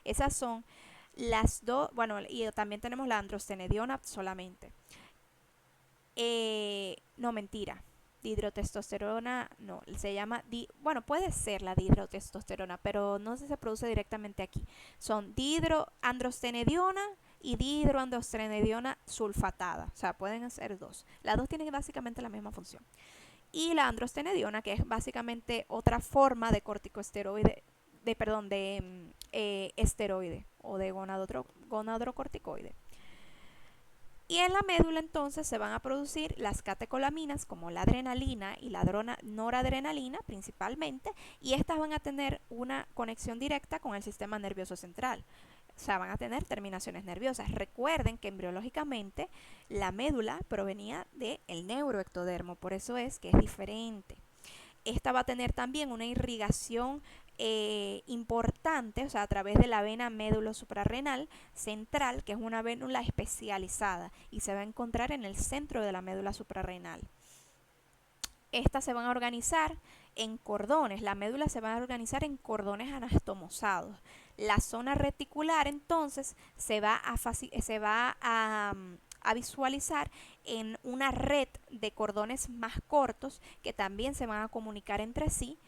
Esas son las dos, bueno, y también tenemos la androstenediona solamente. No, mentira. Dihidrotestosterona, no, se llama, puede ser la dihidrotestosterona, pero no se produce directamente aquí. Son dihidroandrostenediona y dihidroandrostenediona sulfatada, o sea, pueden ser dos. Las dos tienen básicamente la misma función. Y la androstenediona, que es básicamente otra forma de corticosteroide, de esteroide o de gonadrocorticoide. Y en la médula entonces se van a producir las catecolaminas como la adrenalina y la noradrenalina principalmente, y estas van a tener una conexión directa con el sistema nervioso central. O sea, van a tener terminaciones nerviosas. Recuerden que embriológicamente la médula provenía del neuroectodermo, por eso es que es diferente. Esta va a tener también una irrigación importante, o sea, a través de la vena médulo suprarrenal central, que es una vénula especializada y se va a encontrar en el centro de la médula suprarrenal. Estas se van a organizar en cordones, la médula se va a organizar en cordones anastomosados. La zona reticular entonces se va a visualizar en una red de cordones más cortos que también se van a comunicar entre sí.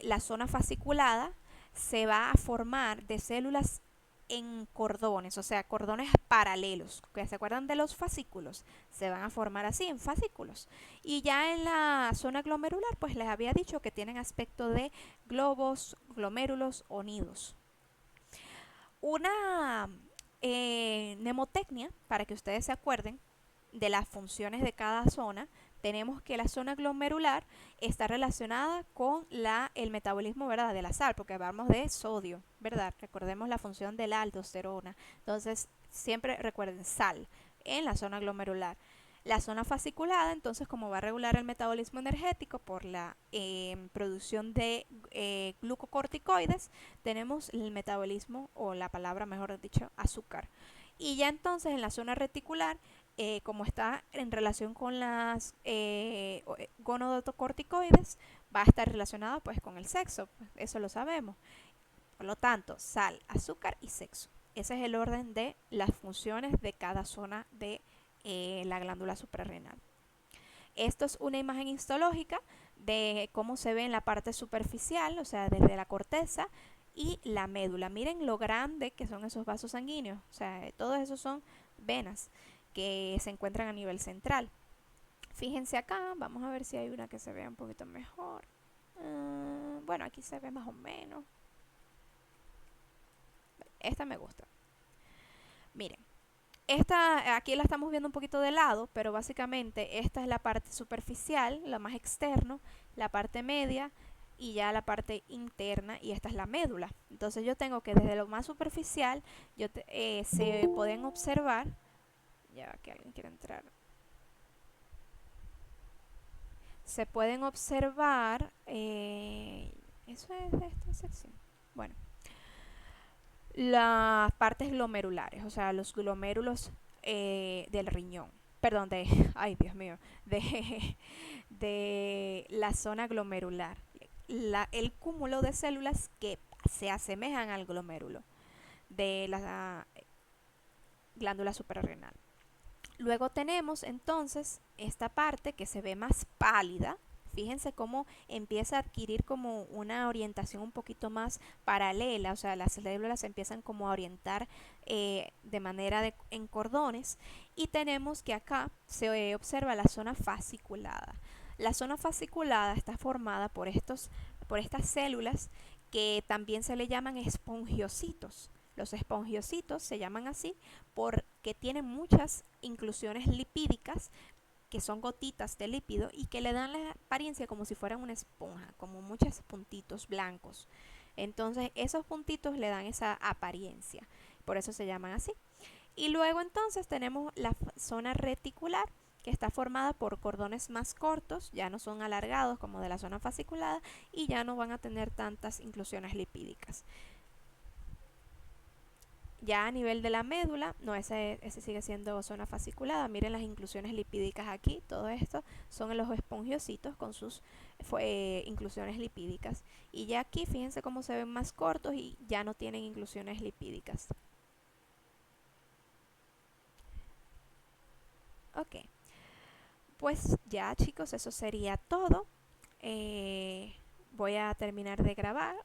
La zona fasciculada se va a formar de células en cordones, o sea, cordones paralelos, que se acuerdan de los fascículos, se van a formar así en fascículos. Y ya en la zona glomerular, pues les había dicho que tienen aspecto de globos, glomérulos o nidos. Una mnemotecnia, para que ustedes se acuerden de las funciones de cada zona, tenemos que la zona glomerular está relacionada con el metabolismo, ¿verdad?, de la sal, porque hablamos de sodio, ¿verdad? Recordemos la función de la aldosterona. Entonces, siempre recuerden sal en la zona glomerular. La zona fasciculada, entonces, como va a regular el metabolismo energético por la producción de glucocorticoides, tenemos el metabolismo, o la palabra, mejor dicho, azúcar. Y ya entonces en la zona reticular, como está en relación con las gonodocorticoides, va a estar relacionado pues con el sexo, pues, eso lo sabemos. Por lo tanto, sal, azúcar y sexo. Ese es el orden de las funciones de cada zona de la glándula suprarrenal. Esto es una imagen histológica de cómo se ve en la parte superficial, o sea, desde la corteza y la médula. Miren lo grande que son esos vasos sanguíneos, o sea, todos esos son venas que se encuentran a nivel central. Fíjense acá, vamos a ver si hay una que se vea un poquito mejor. Bueno, aquí se ve más o menos. Esta me gusta. Miren, esta aquí la estamos viendo un poquito de lado, pero básicamente esta es la parte superficial, la más externo, la parte media y ya la parte interna, y esta es la médula. Entonces yo tengo que desde lo más superficial se pueden observar, ya que alguien quiere entrar, se pueden observar, eso es de esta sección, bueno, las partes glomerulares, o sea, los glomérulos del riñón, perdón, ay Dios mío, de la zona glomerular, el cúmulo de células que se asemejan al glomérulo de la glándula suprarrenal. Luego tenemos entonces esta parte que se ve más pálida. Fíjense cómo empieza a adquirir como una orientación un poquito más paralela, o sea, las células se empiezan como a orientar de manera en cordones, y tenemos que acá se observa la zona fasciculada. La zona fasciculada está formada por estas células que también se le llaman espongiocitos. Los espongiocitos se llaman así porque tienen muchas inclusiones lipídicas, que son gotitas de lípido y que le dan la apariencia como si fueran una esponja, como muchos puntitos blancos. Entonces esos puntitos le dan esa apariencia, por eso se llaman así. Y luego entonces tenemos la zona reticular, que está formada por cordones más cortos, ya no son alargados como de la zona fasciculada y ya no van a tener tantas inclusiones lipídicas. Ya a nivel de la médula, no, ese sigue siendo zona fasciculada. Miren las inclusiones lipídicas aquí, todo esto son los espongiocitos con sus inclusiones lipídicas. Y ya aquí fíjense cómo se ven más cortos y ya no tienen inclusiones lipídicas. Ok, pues ya chicos, eso sería todo. Voy a terminar de grabar